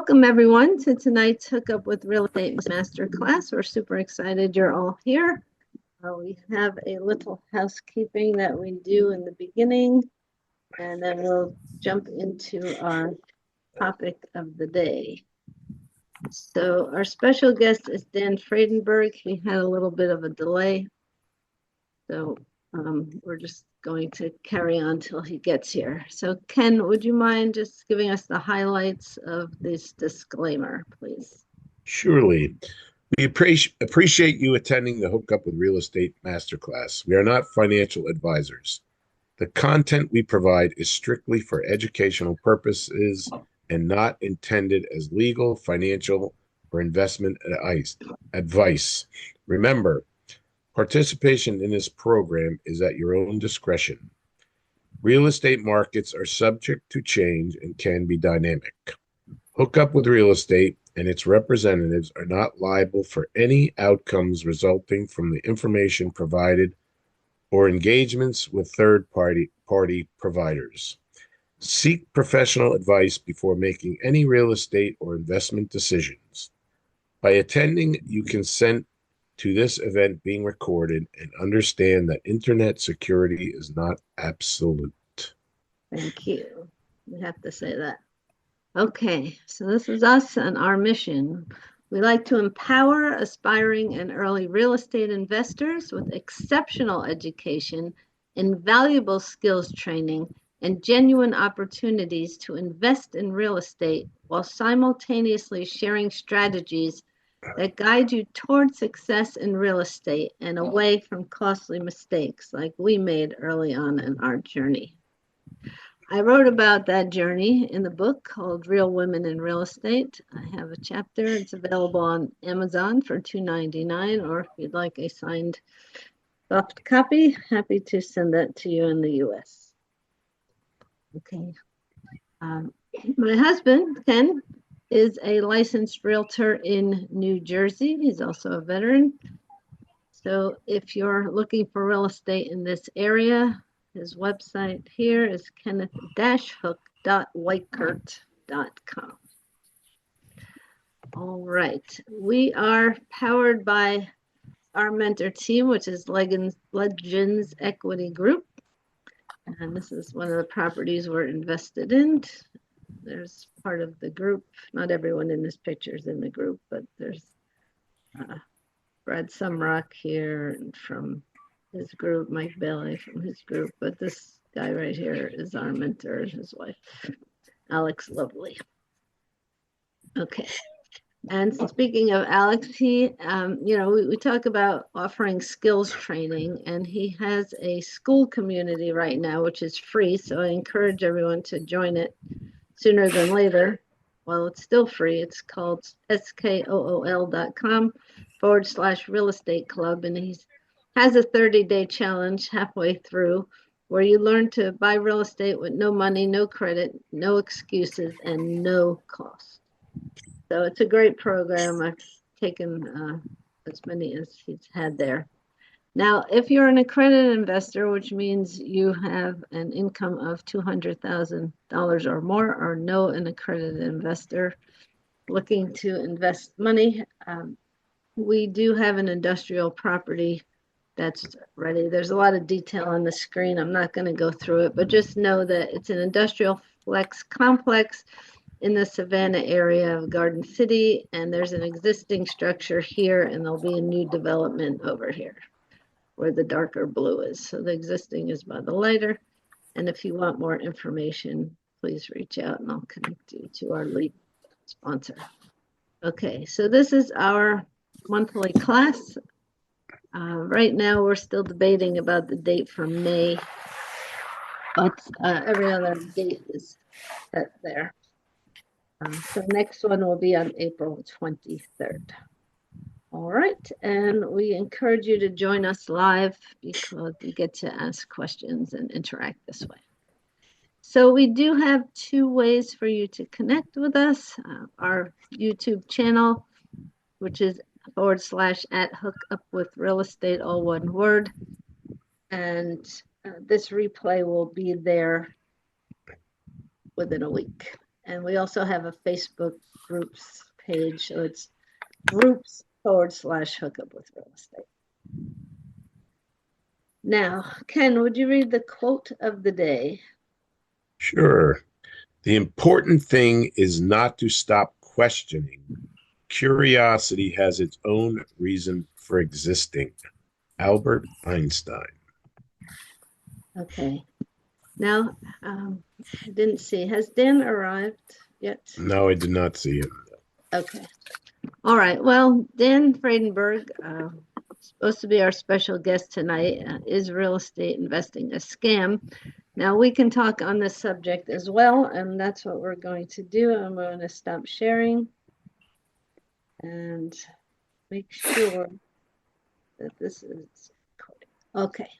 Welcome everyone to tonight's Hookup with Real Estate Masterclass. We're super excited you're all here. We have a little housekeeping that we do in the beginning, and then we'll jump into our topic of the day. So our special guest is Dan Fredenberg. He had a little bit of a delay, so we're just going to carry on till he gets here. So Ken, would you mind just giving us the highlights of this disclaimer, please? Surely. We appreciate you attending the Hookup with Real Estate Masterclass. We are not financial advisors. The content we provide is strictly for educational purposes and not intended as legal, financial, or investment advice. Remember, participation in this program is at your own discretion. Real estate markets are subject to change and can be dynamic. Hookup with Real Estate and its representatives are not liable for any outcomes resulting from the information provided or engagements with third-party providers. Seek professional advice before making any real estate or investment decisions. By attending, you consent to this event being recorded and understand that internet security is not absolute. Thank you. We have to say that. Okay, so this is us and our mission. We like to empower aspiring and early real estate investors with exceptional education, invaluable skills training, and genuine opportunities to invest in real estate while simultaneously sharing strategies that guide you toward success in real estate and away from costly mistakes like we made early on in our journey. I wrote about that journey in the book called Real Women in Real Estate. I have a chapter. It's available on Amazon for $2.99, or if you'd like a signed soft copy, happy to send that to you in the US. Okay. My husband, Ken, is a licensed realtor in New Jersey. He's also a veteran. So if you're looking for real estate in this area, his website here is kenneth-hook.whitekurt.com. All right. We are powered by our mentor team, which is Legends Equity Group. And this is one of the properties we're invested in. There's part of the group. Not everyone in this picture is in the group, but there's Brad Sumrock here and from his group, Mike Bailey from his group, but this guy right here is our mentor and his wife, Alex Lovely. Okay. And speaking of Alex, he, we talk about offering skills training, and he has a school community right now, which is free. So I encourage everyone to join it sooner than later. While it's still free, it's called skool.com/real estate club. And he has a 30-day challenge halfway through where you learn to buy real estate with no money, no credit, no excuses, and no cost. So it's a great program. I've taken as many as he's had there. Now, if you're an accredited investor, which means you have an income of $200,000 or more, or know an accredited investor looking to invest money, we do have an industrial property that's ready. There's a lot of detail on the screen. I'm not going to go through it, but just know that it's an industrial flex complex in the Savannah area of Garden City, and there's an existing structure here, and there'll be a new development over here where the darker blue is. So the existing is by the lighter. And if you want more information, please reach out and I'll connect you to our lead sponsor. Okay, so this is our monthly class. Right now, we're still debating about the date for May, but every other date is set there. So next one will be on April 23rd. All right, and we encourage you to join us live because you get to ask questions and interact this way. So we do have two ways for you to connect with us. Our YouTube channel, which is /@hookup-with-real-estate, all one word. And this replay will be there within a week. And we also have a Facebook groups page. So it's groups/hookup with real estate. Now, Ken, would you read the quote of the day? Sure. The important thing is not to stop questioning. Curiosity has its own reason for existing. Albert Einstein. Okay. Now, I didn't see. Has Dan arrived yet? No, I did not see him. Okay. All right. Well, Dan Friedenberg, supposed to be our special guest tonight, is real estate investing a scam? Now, we can talk on this subject as well, and that's what we're going to do. I'm going to stop sharing and make sure that this is recording. Okay.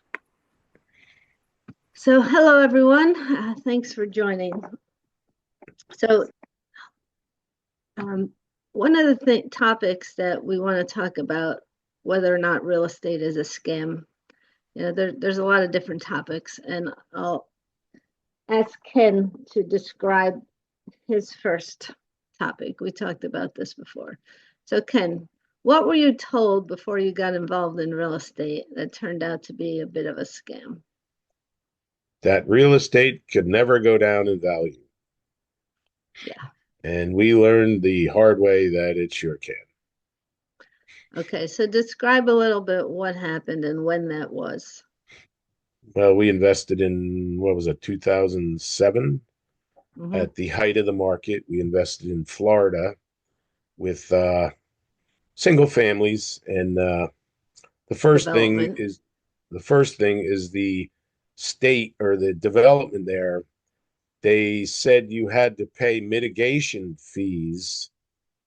So, hello, everyone. Thanks for joining. So, one of the topics that we want to talk about, whether or not real estate is a scam, there's a lot of different topics, and I'll ask Ken to describe his first topic. We talked about this before. So, Ken, what were you told before you got involved in real estate that turned out to be a bit of a scam? That real estate could never go down in value. Yeah. And we learned the hard way that it sure can. Okay, so describe a little bit what happened and when that was. Well, we invested in, what was it, 2007? Mm-hmm. At the height of the market. We invested in Florida with single families. And the first thing is the state or the development there. They said you had to pay mitigation fees.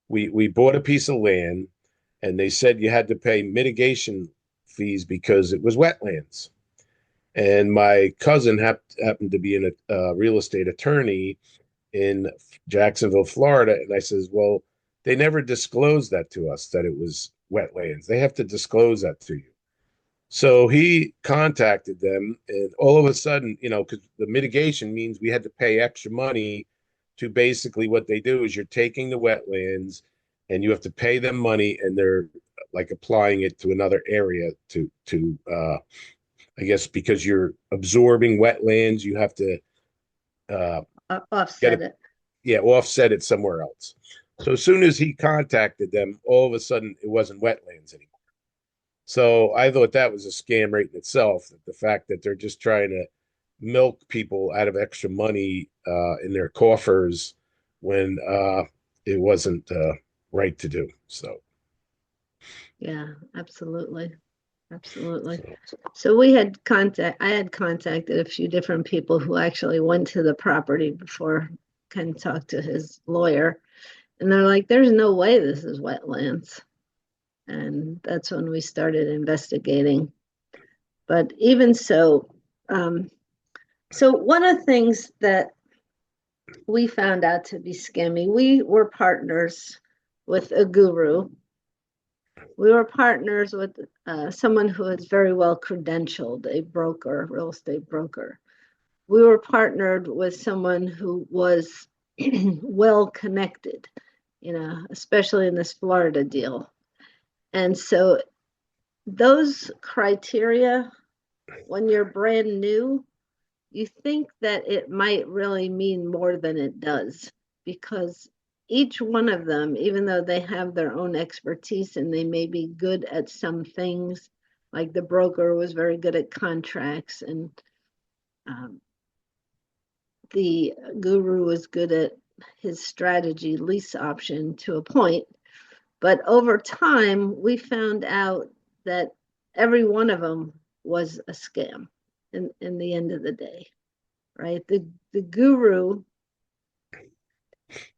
We bought a piece of land, and they said you had to pay mitigation fees because it was wetlands. And my cousin happened to be a real estate attorney in Jacksonville, Florida. And I says, well, they never disclosed that to us, that it was wetlands. They have to disclose that to you. So he contacted them, and all of a sudden, because the mitigation means we had to pay extra money to basically what they do is you're taking the wetlands and you have to pay them money, and they're like applying it to another area to I guess because you're absorbing wetlands, you have to offset it. Yeah, offset it somewhere else. So as soon as he contacted them, all of a sudden it wasn't wetlands anymore. So I thought that was a scam right in itself. That the fact that they're just trying to milk people out of extra money in their coffers when it wasn't right to do. So. Yeah, absolutely. Absolutely. So I had contacted a few different people who actually went to the property before Ken talked to his lawyer. And they're like, there's no way this is wetlands. And that's when we started investigating. But even so, so one of the things that we found out to be scammy, we were partners with a guru. We were partners with someone who is very well credentialed, a broker, real estate broker. We were partnered with someone who was well connected, especially in this Florida deal. And so those criteria, when you're brand new, you think that it might really mean more than it does, because each one of them, even though they have their own expertise and they may be good at some things, like the broker was very good at contracts, and the guru was good at his strategy lease option to a point. But over time, we found out that every one of them was a scam in the end of the day, right? The guru,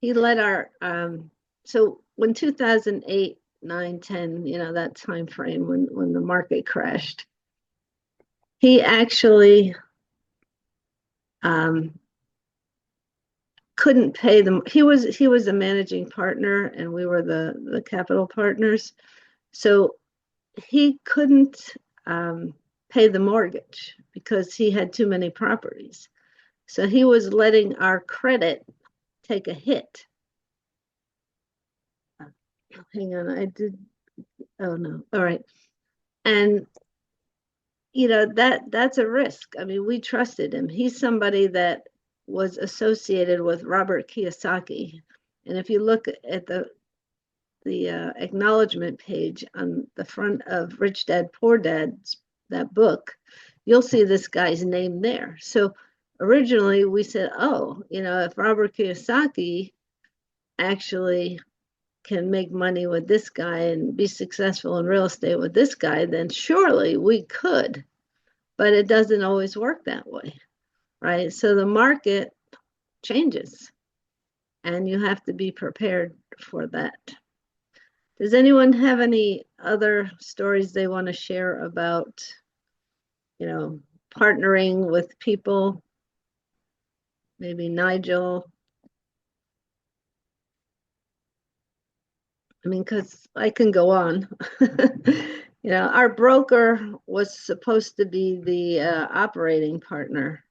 he let our, so when 2008, 9, 10, that time frame when the market crashed, he actually couldn't pay them. He was a managing partner and we were the capital partners. So he couldn't pay the mortgage because he had too many properties. So he was letting our credit take a hit. hang on, I did, oh no, all right. And that's a risk. I mean, we trusted him. He's somebody that was associated with Robert Kiyosaki. And if you look at the acknowledgement page on the front of Rich Dad Poor Dad's that book, you'll see this guy's name there. So originally we said, oh, if Robert Kiyosaki actually can make money with this guy and be successful in real estate with this guy, then surely we could. But it doesn't always work that way, right? So the market changes and you have to be prepared for that. Does anyone have any other stories they want to share about, partnering with people? Maybe Nigel. I mean, because I can go on. Our broker was supposed to be the operating partner.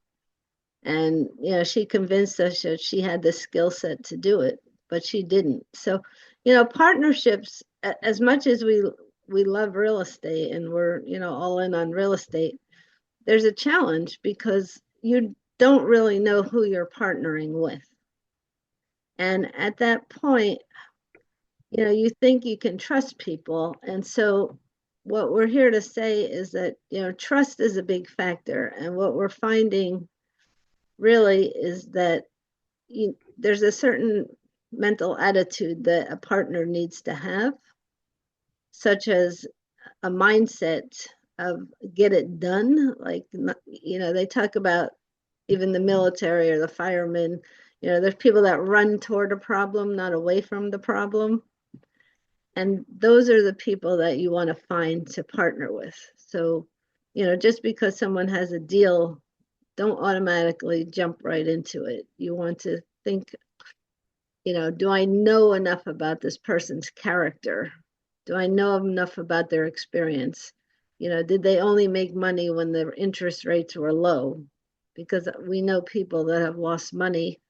And, she convinced us that she had the skill set to do it, but she didn't. So, partnerships, as much as we love real estate and we're, all in on real estate, there's a challenge because you don't really know who you're partnering with. And at that point, you think you can trust people. And so what we're here to say is that, trust is a big factor. And what we're finding really is that there's a certain mental attitude that a partner needs to have, such as a mindset of get it done. Like, they talk about even the military or the firemen, there's people that run toward a problem, not away from the problem. And those are the people that you want to find to partner with. So, just because someone has a deal, don't automatically jump right into it. You want to think, do I know enough about this person's character? Do I know enough about their experience? Did they only make money when the interest rates were low? Because we know people that have lost money,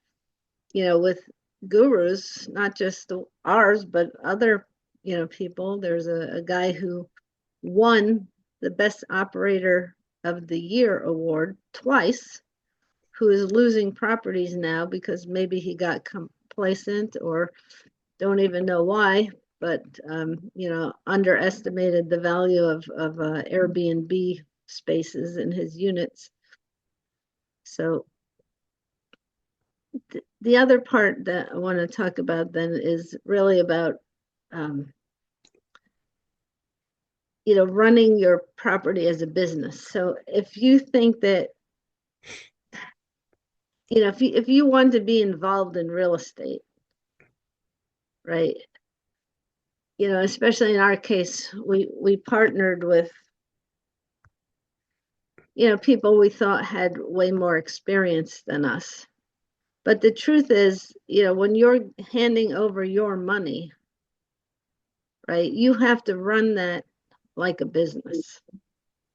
with gurus, not just ours, but other, people. There's a guy who won the Best Operator of the Year award twice, who is losing properties now because maybe he got complacent or don't even know why, but underestimated the value of Airbnb spaces in his units. So the other part that I want to talk about then is really about running your property as a business. So if you think that if you want to be involved in real estate, right? Especially in our case, we partnered with people we thought had way more experience than us. But the truth is, when you're handing over your money, right, you have to run that like a business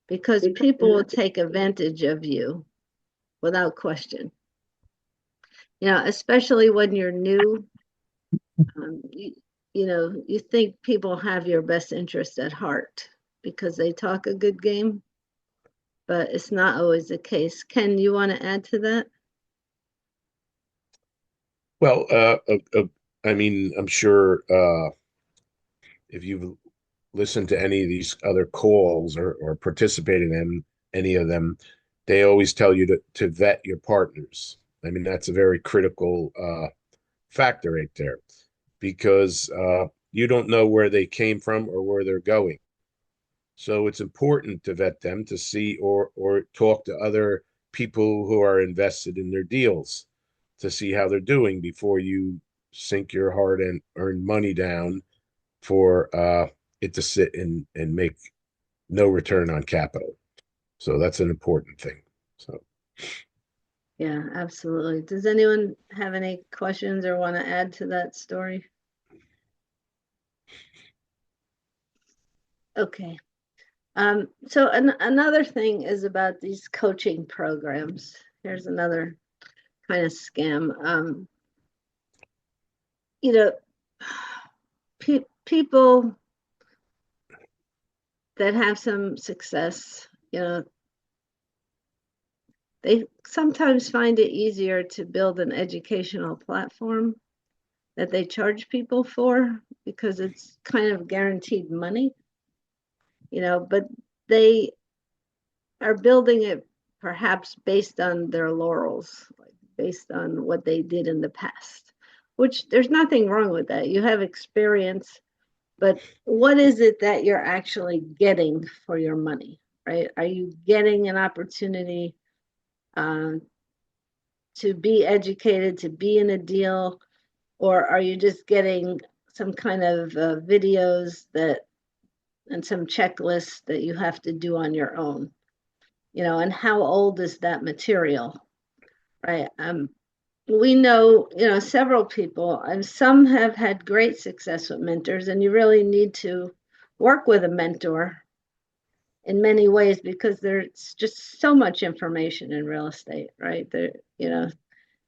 because people will take advantage of you without question. Especially when you're new, you think people have your best interest at heart because they talk a good game, but it's not always the case. Ken, you want to add to that? Well, I mean, I'm sure if you've listened to any of these other calls or participated in any of them, they always tell you to vet your partners. I mean, that's a very critical factor right there because you don't know where they came from or where they're going. So it's important to vet them to see or talk to other people who are invested in their deals to see how they're doing before you sink your hard and earned money down for it to sit and make no return on capital. So that's an important thing. So Yeah, absolutely. Does anyone have any questions or want to add to that story? Okay. So another thing is about these coaching programs. Here's another kind of scam. You know, people that have some success, they sometimes find it easier to build an educational platform that they charge people for because it's kind of guaranteed money, but they are building it perhaps based on their laurels, like based on what they did in the past, which there's nothing wrong with that. You have experience, but what is it that you're actually getting for your money, right? Are you getting an opportunity to be educated, to be in a deal, or are you just getting some kind of videos and some checklists that you have to do on your own? And how old is that material, right? We know, several people, and some have had great success with mentors, and you really need to work with a mentor in many ways because there's just so much information in real estate, right?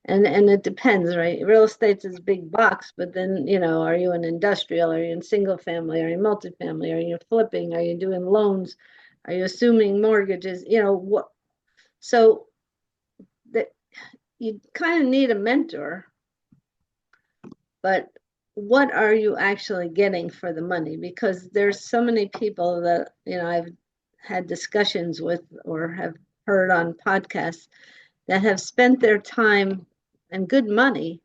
And it depends, right? Real estate's this big box, but then, are you in industrial? Are you in single family? Are you multifamily? Are you flipping? Are you doing loans? Are you assuming mortgages? What? So that you kind of need a mentor, but what are you actually getting for the money? Because there's so many people that, I've had discussions with or have heard on podcasts that have spent their time and good money,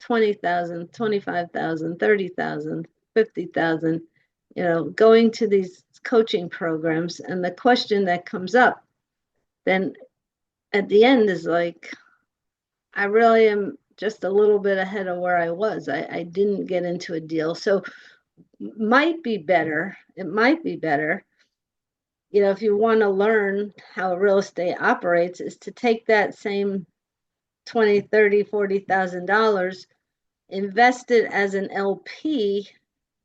20,000, 25,000, 30,000, 50,000, going to these coaching programs. And the question that comes up then at the end is like, I really am just a little bit ahead of where I was. I didn't get into a deal. So it might be better, if you want to learn how real estate operates, is to take that same 20, 30, $40,000, invest it as an LP,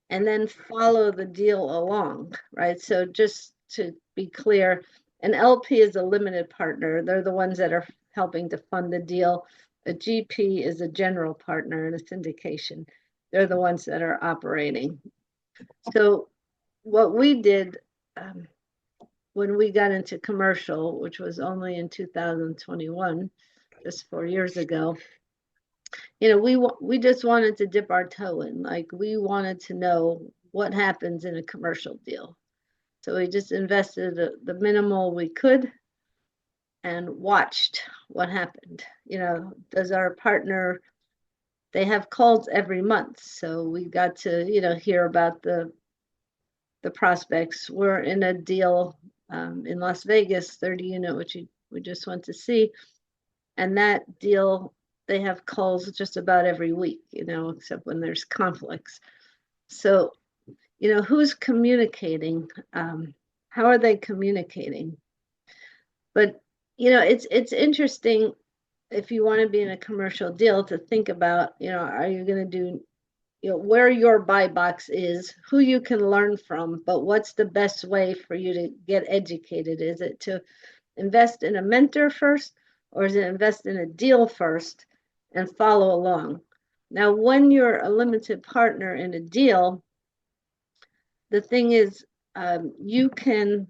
and then follow the deal along, right? So just to be clear, an LP is a limited partner. They're the ones that are helping to fund the deal. A GP is a general partner in a syndication. They're the ones that are operating. So what we did when we got into commercial, which was only in 2021, just 4 years ago, we just wanted to dip our toe in. Like, we wanted to know what happens in a commercial deal. So we just invested the minimal we could and watched what happened. Does our partner, they have calls every month. So we got to, hear about the prospects. We're in a deal in Las Vegas, 30 unit, which we just went to see. And that deal, they have calls just about every week, except when there's conflicts. So, who's communicating? How are they communicating? But, it's interesting if you want to be in a commercial deal to think about, are you going to do, where your buy box is, who you can learn from, but what's the best way for you to get educated? Is it to invest in a mentor first, or is it invest in a deal first and follow along? Now, when you're a limited partner in a deal, the thing is, you can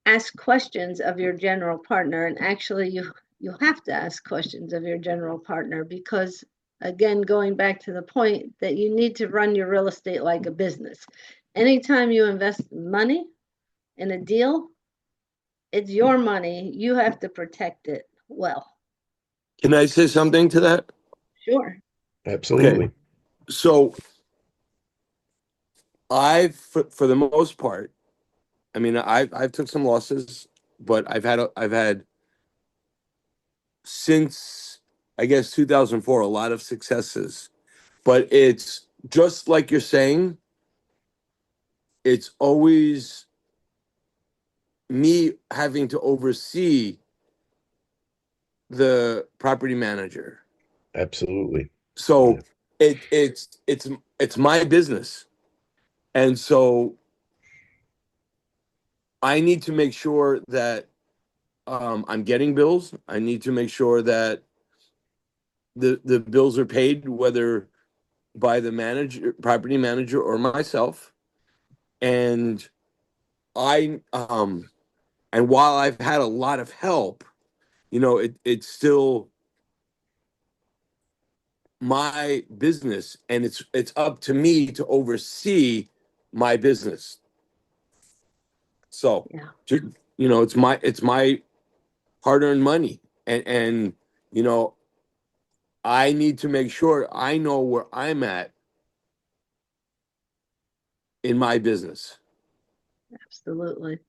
ask questions of your general partner, and actually you have to ask questions of your general partner because, again, going back to the point that you need to run your real estate like a business. Anytime you invest money in a deal, it's your money. You have to protect it well. Can I say something to that? Sure. Absolutely. Okay. So for the most part, I mean, I've took some losses, but I've had since, I guess, 2004, a lot of successes. But it's just like you're saying, it's always me having to oversee the property manager. Absolutely. So it's my business. And so I need to make sure that I'm getting bills. I need to make sure that the bills are paid, whether by the manager, property manager, or myself. And and while I've had a lot of help, it's still my business, and it's up to me to oversee my business. So, Yeah. it's my hard-earned money, and I need to make sure I know where I'm at in my business. Absolutely.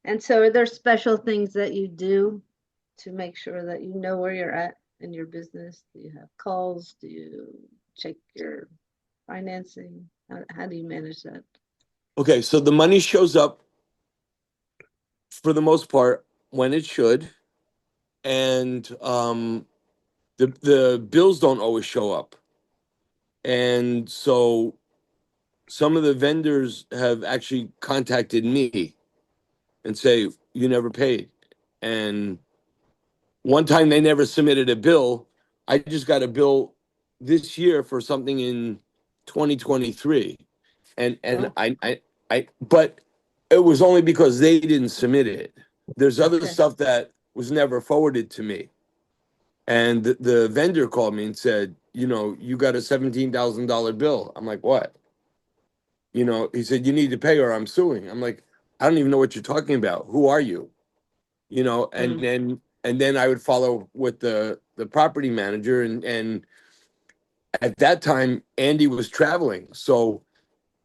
And so are there special things that you do to make sure that you know where you're at in your business? Do you have calls? Do you check your financing? How do you manage that? Okay, so the money shows up for the most part when it should, and the bills don't always show up, and so some of the vendors have actually contacted me and say you never paid, and one time they never submitted a bill. I just got a bill this year for something in 2023, and Oh, but it was only because they didn't submit it. There's other okay. stuff that was never forwarded to me, and the vendor called me and said, you got a $17,000 bill. I'm like, what? He said, you need to pay or I'm suing. I'm like, I don't even know what you're talking about. Who are you? And Mm, then I would follow with the property manager, and at that time Andy was traveling, so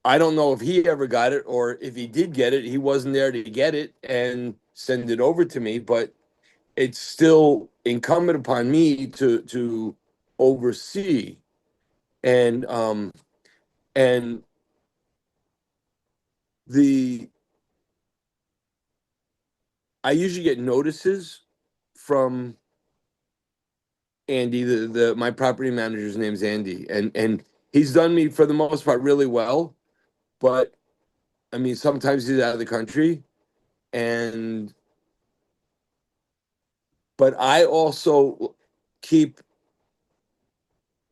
I don't know if he ever got it, or if he did get it, he wasn't there to get it and send it over to me. But it's still incumbent upon me to oversee, and the I usually get notices from Andy. The my property manager's name's Andy, and he's done me for the most part really well. But I mean, sometimes he's out of the country, and but I also keep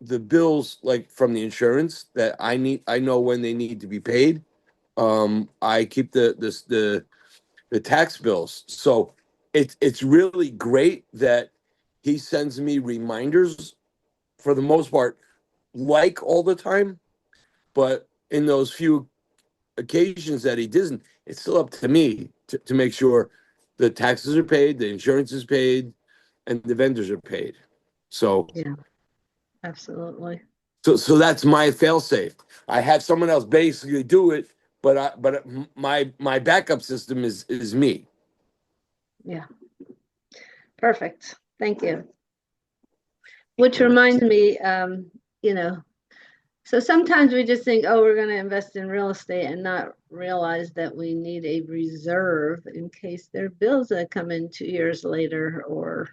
the bills, like from the insurance, that I need. I know when they need to be paid. I keep the tax bills, so it's really great that he sends me reminders for the most part, like all the time. But in those few occasions that he doesn't, it's still up to me to make sure the taxes are paid, the insurance is paid, and the vendors are paid. So yeah, absolutely. so that's my fail-safe. I have someone else basically do it, but my backup system is me. Yeah, perfect. Thank you. Which reminds me, so sometimes we just think, oh, we're going to invest in real estate and not realize that we need a reserve in case there are bills that come in 2 years later, or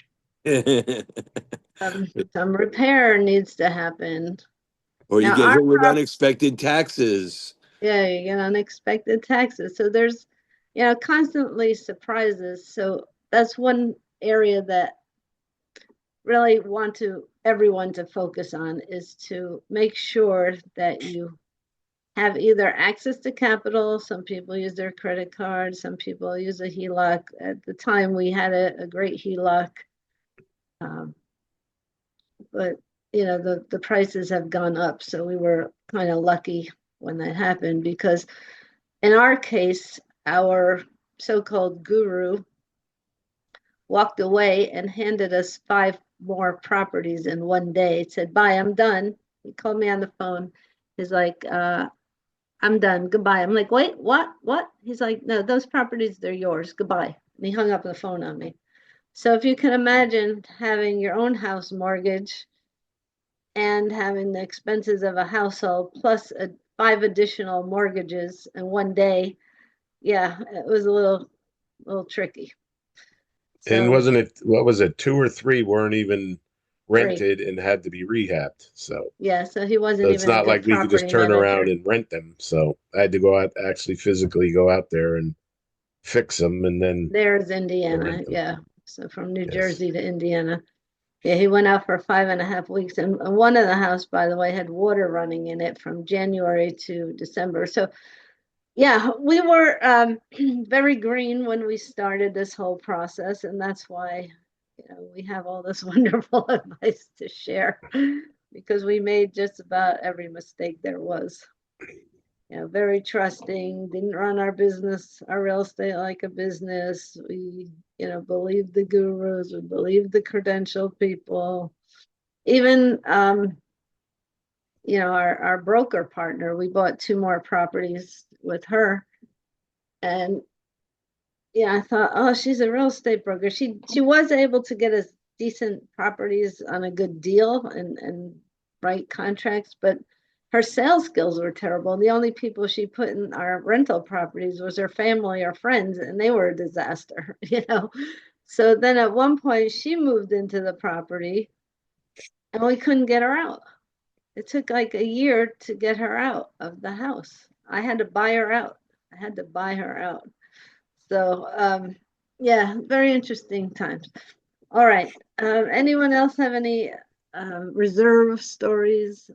some repair needs to happen. Or you Now, get hit with unexpected taxes. yeah, you get unexpected taxes. So there's, constantly surprises. So that's one area that really want everyone to focus on, is to make sure that you have either access to capital. Some people use their credit card, some people use a HELOC. At the time, we had a great HELOC, um, but the prices have gone up, so we were kind of lucky when that happened, because in our case, our so-called guru walked away and handed us 5 more properties in one day. Said, bye, I'm done. He called me on the phone. He's like, I'm done. Goodbye. I'm like, wait, what? He's like, no, those properties, they're yours. Goodbye. And he hung up the phone on me. So if you can imagine having your own house mortgage and having the expenses of a household plus 5 additional mortgages in one day, yeah, it was a little tricky. And So wasn't it, what was it, two or three weren't even 3. rented and had to be rehabbed. Yeah, so he So wasn't it's even a not good like we could just property turn around manager. and rent them. So I had to go out, actually physically go out there and fix them and then There's Indiana, rent them. yeah. So from New Yes. Jersey to Indiana. Yeah, he went out for 5.5 weeks, and one of the house, by the way, had water running in it from January to December. So yeah, we were very green when we started this whole process, and that's why, we have all this wonderful advice to share because we made just about every mistake there was. Very trusting, didn't run our business, our real estate like a business. We, believed the gurus, we believed the credentialed people. Even, our broker partner, we bought 2 more properties with her. And yeah, I thought, oh, she's a real estate broker. She was able to get us decent properties on a good deal and write contracts, but her sales skills were terrible. The only people she put in our rental properties was her family or friends, and they were a disaster, So then at one point she moved into the property and we couldn't get her out. It took like a year to get her out of the house. I had to buy her out. I had to buy her out. So, yeah, very interesting times. All right. Anyone else have any reserve stories?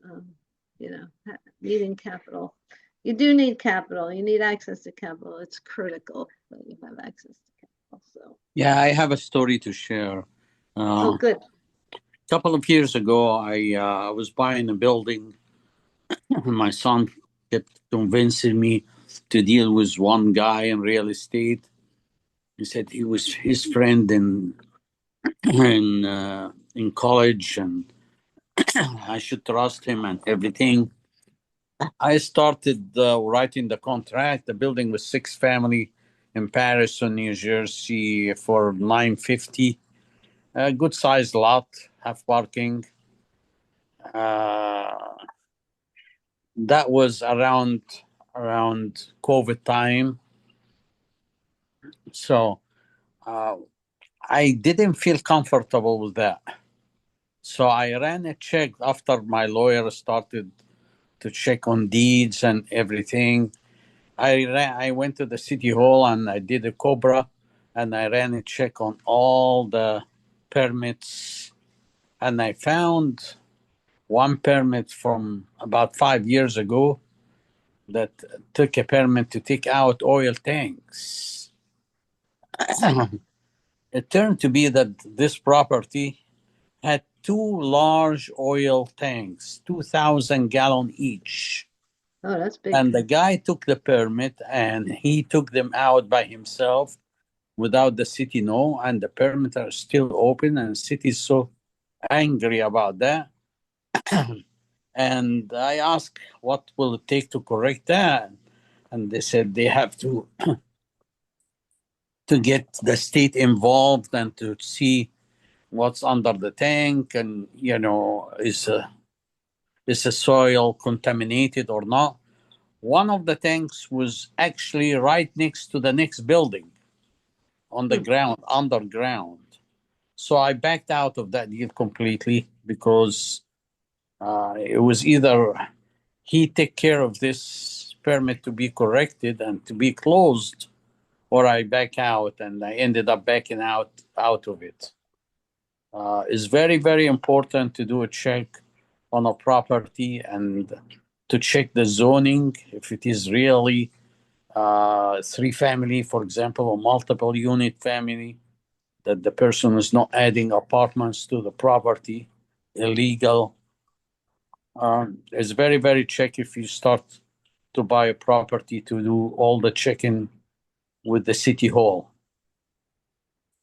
Needing capital. You do need capital. You need access to capital. It's critical that you have access to capital. So, Yeah, I have a story to share. oh, A good. couple of years ago, I was buying a building. My son kept convincing me to deal with one guy in real estate. He said he was his friend in college, and I should trust him and everything. I started writing the contract. The building was 6 family in Patterson, New Jersey, for 950. A good sized lot, have parking. Uh, that was around COVID time, so uh, I didn't feel comfortable with that. So I ran a check after my lawyer started to check on deeds and everything. I went to the city hall and I did a Cobra, and I ran a check on all the permits, and I found one permit from about 5 years ago that took a permit to take out oil tanks. It turned to be that this property had 2 large oil tanks, 2,000 gallon each. Oh, that's big. And the guy took the permit and he took them out by himself without the city know, and the permits are still open, and the city is so angry about that. And I asked, what will it take to correct that? And they said they have to get the state involved and to see what's under the tank, and is the soil contaminated or not. One of the tanks was actually right next to the next building on the ground, underground. So I backed out of that deal completely because it was either he take care of this permit to be corrected and to be closed, or I back out, and I ended up backing out of it. It's very, very important to do a check on a property and to check the zoning if it is really 3 family, for example, or multiple unit family, that the person is not adding apartments to the property, illegal. It's very, very check if you start to buy a property to do all the checking with the city hall,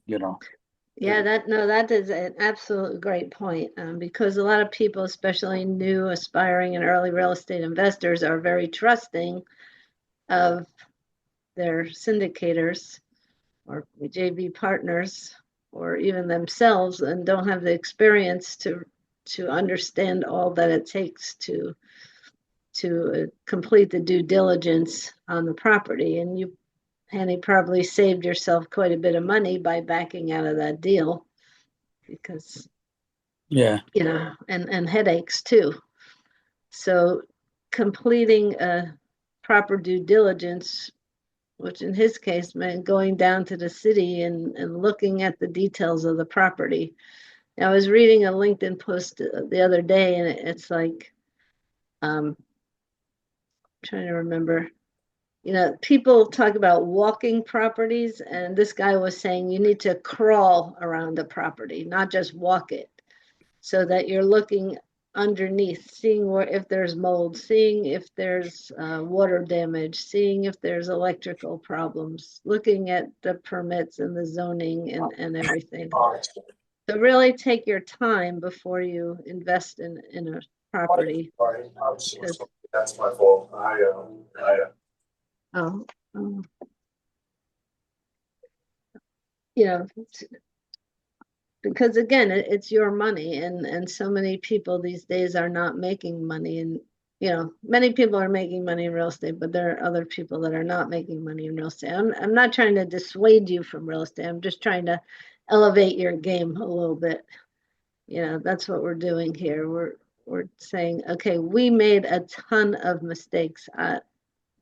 you know. Yeah, that is an absolute great point, because a lot of people, especially new, aspiring, and early real estate investors, are very trusting of their syndicators or JV partners or even themselves, and don't have the experience to understand all that it takes to complete the due diligence on the property. And you, Hanny, probably saved yourself quite a bit of money by backing out of that deal because, Yeah. and headaches too. So completing a proper due diligence, which in his case meant going down to the city and looking at the details of the property, I was reading a LinkedIn post the other day, and it's like, trying to remember, people talk about walking properties, and this guy was saying you need to crawl around the property, not just walk it, so that you're looking underneath, seeing if there's mold, seeing if there's water damage, seeing if there's electrical problems, looking at the permits and the zoning and everything. So really take your time before you invest in a property. That's my fault. Oh, because again, it's your money, and so many people these days are not making money, and many people are making money in real estate, but there are other people that are not making money in real estate. I'm not trying to dissuade you from real estate. I'm just trying to elevate your game a little bit. That's what we're doing here. We're saying, okay, we made a ton of mistakes.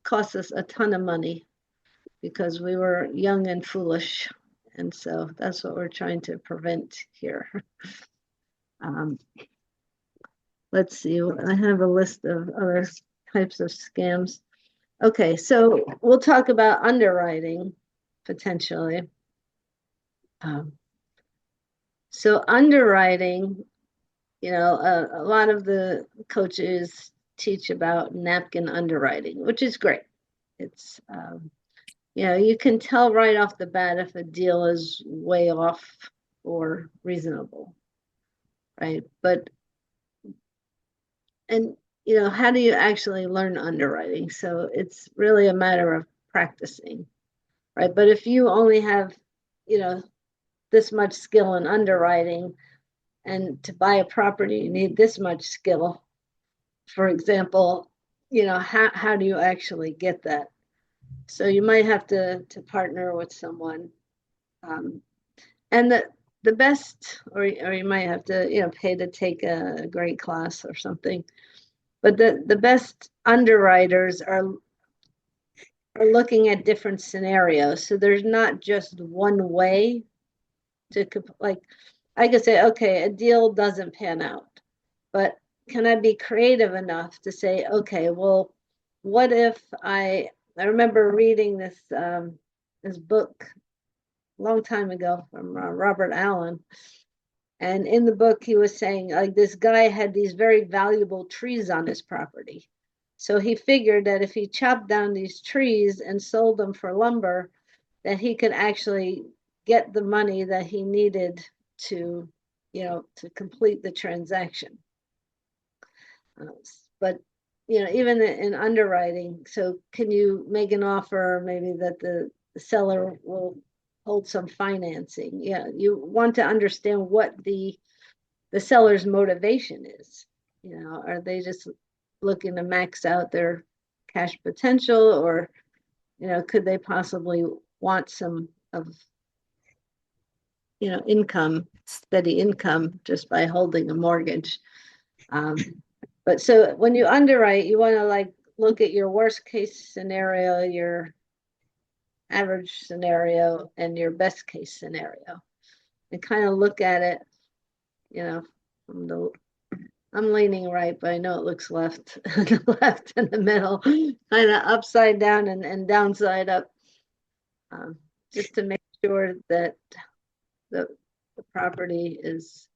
Cost us a ton of money because we were young and foolish. And so that's what we're trying to prevent here. Let's see, I have a list of other types of scams. Okay, so we'll talk about underwriting potentially. So underwriting, a lot of the coaches teach about napkin underwriting, which is great. It's, you can tell right off the bat if a deal is way off or reasonable, right? How do you actually learn underwriting? So it's really a matter of practicing, right? But if you only have, this much skill in underwriting, and to buy a property, you need this much skill. For example, how do you actually get that? So you might have to partner with someone, and the best, or you might have to pay to take a great class or something. But the best underwriters are looking at different scenarios. So there's not just one way to, like, I could say, okay, a deal doesn't pan out, but can I be creative enough to say, okay, well, what if I remember reading this book a long time ago from Robert Allen. And in the book, he was saying, like, this guy had these very valuable trees on his property. So he figured that if he chopped down these trees and sold them for lumber, that he could actually get the money that he needed to complete the transaction. But even in underwriting, so can you make an offer maybe that the seller will hold some financing? Yeah, you want to understand what the seller's motivation is. Are they just looking to max out their cash potential, or could they possibly want some of income, steady income, just by holding a mortgage? But so when you underwrite, you want to look at your worst case scenario, your average scenario, and your best case scenario, and kind of look at it, from I'm leaning right, but I know it looks left, left in the middle, kind of upside down and downside up, just to make sure that the property is.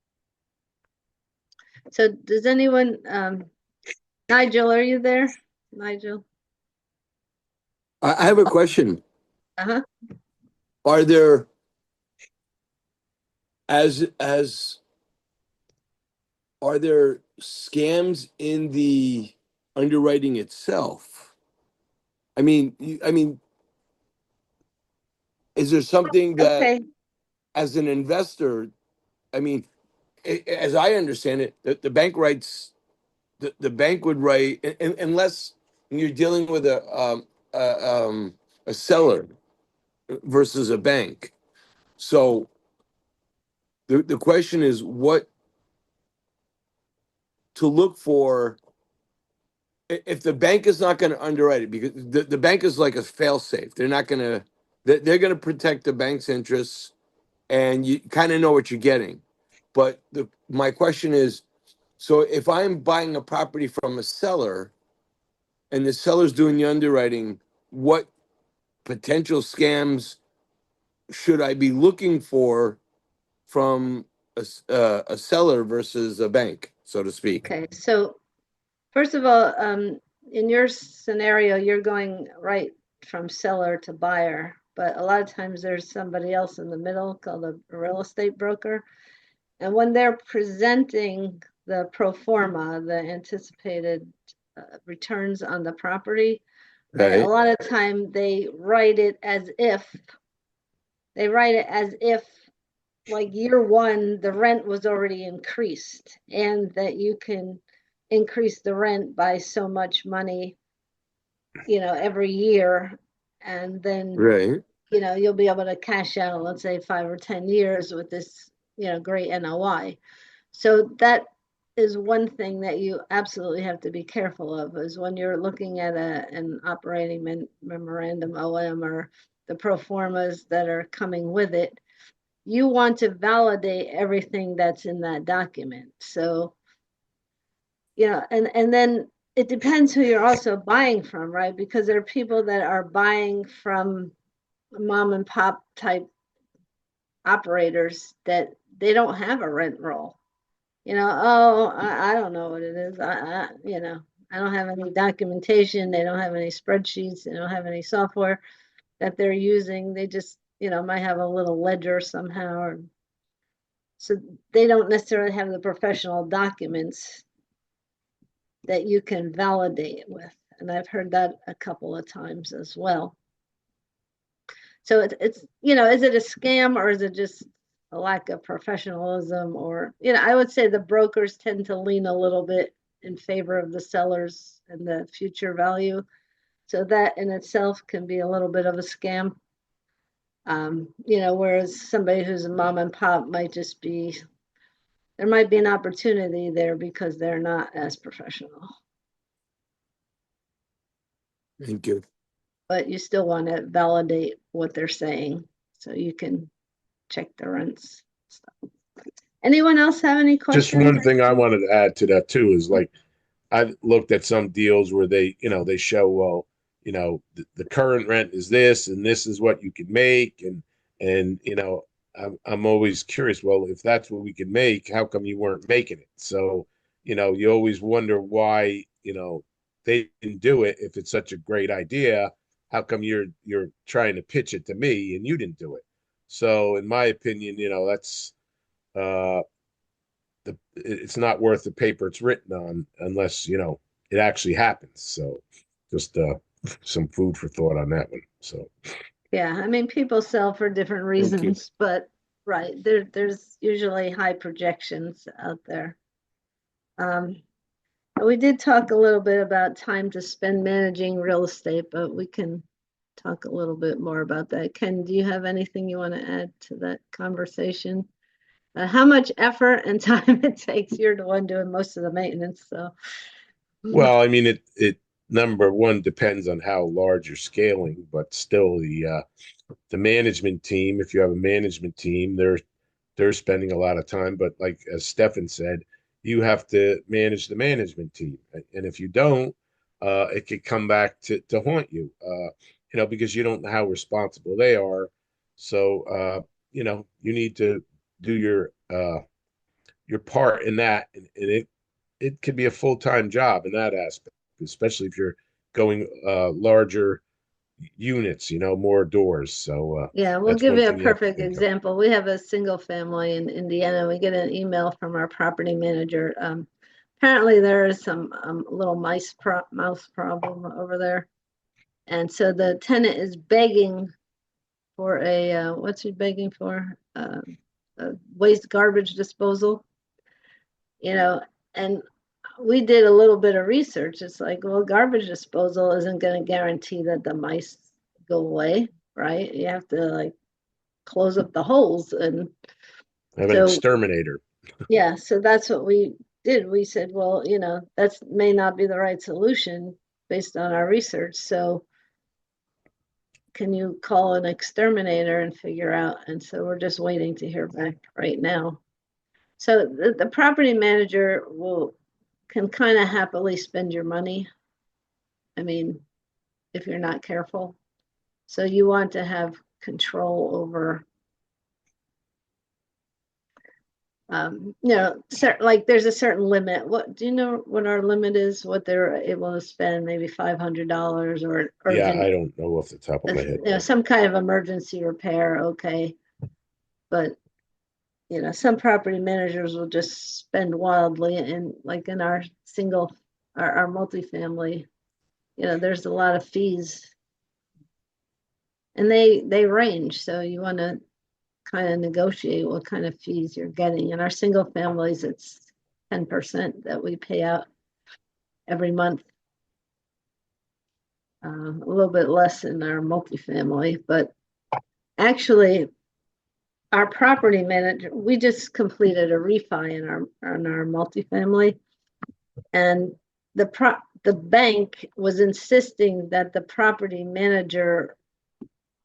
So does anyone, Nigel, are you there? Nigel? I have a question. Uh-huh. Are there, are there scams in the underwriting itself? I mean, is there something that, Okay. as an investor, as I understand it, the bank writes, the bank would write, unless you're dealing with a seller versus a bank. So the question is what to look for if the bank is not going to underwrite it, because the bank is like a fail safe. They're not going to, they're going to protect the bank's interests, and you kind of know what you're getting. But my question is, so if I'm buying a property from a seller and the seller's doing the underwriting, what potential scams should I be looking for from a seller versus a bank, so to speak? Okay, so first of all, in your scenario, you're going right from seller to buyer, but a lot of times there's somebody else in the middle called a real estate broker. And when they're presenting the pro forma, the anticipated returns on the property, right, a Right. lot of time they write it as if like year one, the rent was already increased and that you can increase the rent by so much money, every year. And then, Right. you'll be able to cash out, let's say 5 or 10 years with this, great NOI. So that is one thing that you absolutely have to be careful of, is when you're looking at an operating memorandum, OM, or the pro formas that are coming with it. You want to validate everything that's in that document. So, and then it depends who you're also buying from, right? Because there are people that are buying from mom and pop type operators that they don't have a rent roll. Oh, I don't know what it is. I don't have any documentation. They don't have any spreadsheets. They don't have any software that they're using. They just, might have a little ledger somehow. So they don't necessarily have the professional documents that you can validate with. And I've heard that a couple of times as well. So it's is it a scam, or is it just a lack of professionalism? Or, I would say the brokers tend to lean a little bit in favor of the sellers and the future value. So that in itself can be a little bit of a scam. Whereas somebody who's a mom and pop might just be, there might be an opportunity there because they're not as professional. Thank you. But you still want to validate what they're saying so you can check the rents. Anyone else have any questions? Just one thing I wanted to add to that too is, like, I looked at some deals where they show, well, the current rent is this and this is what you can make, and I'm always curious, well, if that's what we can make, how come you weren't making it? So you always wonder why they didn't do it. If it's such a great idea, how come you're trying to pitch it to me and you didn't do it? So in my opinion, that's it's not worth the paper it's written on unless it actually happens. So just some food for thought on that one. So yeah, I mean, people sell for different reasons, but right, there's usually high projections out there. We did talk a little bit about time to spend managing real estate, but we can talk a little bit more about that. Ken, do you have anything you want to add to that conversation? How much effort and time it takes? You're the one doing most of the maintenance, so. well, I mean, it number one depends on how large you're scaling, but still the management team, if you have a management team, they're spending a lot of time. But like as Stefan said, you have to manage the management team, and if you don't, it could come back to haunt you. Because you don't know how responsible they are. So you need to do your part in that, and it could be a full-time job in that aspect, especially if you're going larger units, more doors. So yeah, we'll that's give one you a thing you have to perfect think of. example. We have a single family in Indiana. We get an email from our property manager. Apparently there is some little mouse problem over there. And so the tenant is begging for what's he begging for? A waste garbage disposal, and we did a little bit of research. It's like, well, garbage disposal isn't going to guarantee that the mice go away, right? You have to like close up the holes, and Have an exterminator. Yeah, so that's what we did. We said, well, that may not be the right solution based on our research. So can you call an exterminator and figure out? And so we're just waiting to hear back right now. So the property manager can kind of happily spend your money. I mean, if you're not careful. So you want to have control over, like there's a certain limit. What do you know what our limit is? What they're able to spend? Maybe $500 or Yeah, I don't know off the top of my head. some kind of emergency repair. Okay, but some property managers will just spend wildly, and like in our our multifamily, there's a lot of fees, and they range. So you want to kind of negotiate what kind of fees you're getting. In our single families, it's 10% that we pay out every month. A little bit less in our multifamily, but actually our property manager, we just completed a refi on our multifamily, and the bank was insisting that the property manager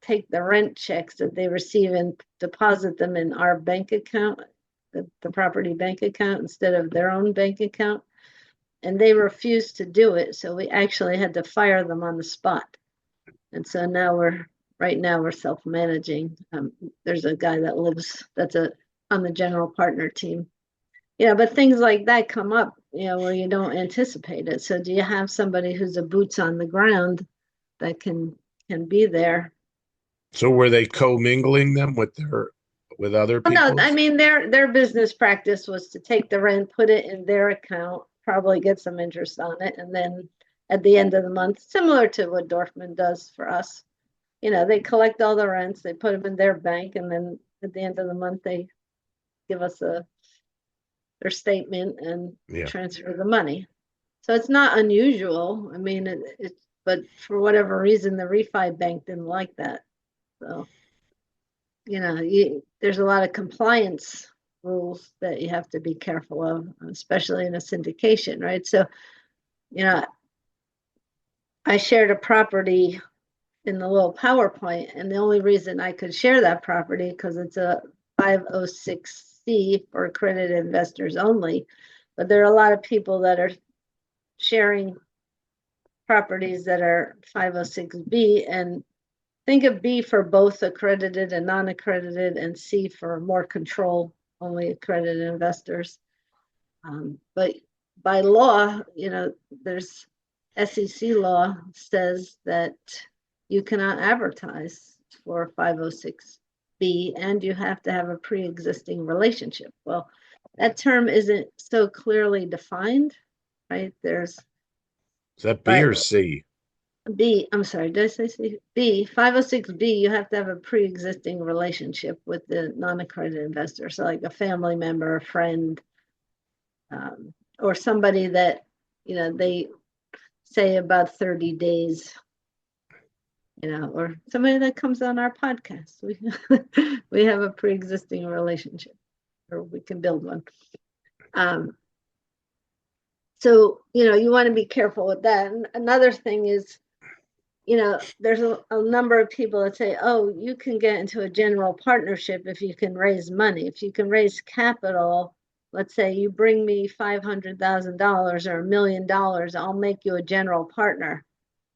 take the rent checks that they receive and deposit them in our bank account, the property bank account, instead of their own bank account. And they refused to do it. So we actually had to fire them on the spot. And so right now we're self-managing. There's a guy that's on the general partner team. But things like that come up, where you don't anticipate it. So do you have somebody who's a boots on the ground that can be there? So were they commingling them with other people? No, I mean their business practice was to take the rent, put it in their account, probably get some interest on it, and then at the end of the month, similar to what Dorfman does for us, they collect all the rents, they put them in their bank, and then at the end of the month they give us their statement and transfer the money. So it's not unusual. I mean, but for whatever reason, the refi bank didn't like that. So, there's a lot of compliance rules that you have to be careful of, especially in a syndication, right? So, I shared a property in the little PowerPoint, and the only reason I could share that property because it's a 506C for accredited investors only. But there are a lot of people that are sharing properties that are 506B, and think of B for both accredited and non-accredited, and C for more control, only accredited investors. But by law, there's SEC law says that you cannot advertise for 506B, and you have to have a pre-existing relationship. Well, that term isn't so clearly defined, right? Is that B or C? B, I'm sorry, did I say C? B, 506B, you have to have a pre-existing relationship with the non-accredited investor. So like a family member, a friend, or somebody that, they say about 30 days, or somebody that comes on our podcast. We have a pre-existing relationship, or we can build one. So, you want to be careful with that. And another thing is, there's a number of people that say, oh, you can get into a general partnership if you can raise money. If you can raise capital, let's say you bring me $500,000 or $1 million, I'll make you a general partner.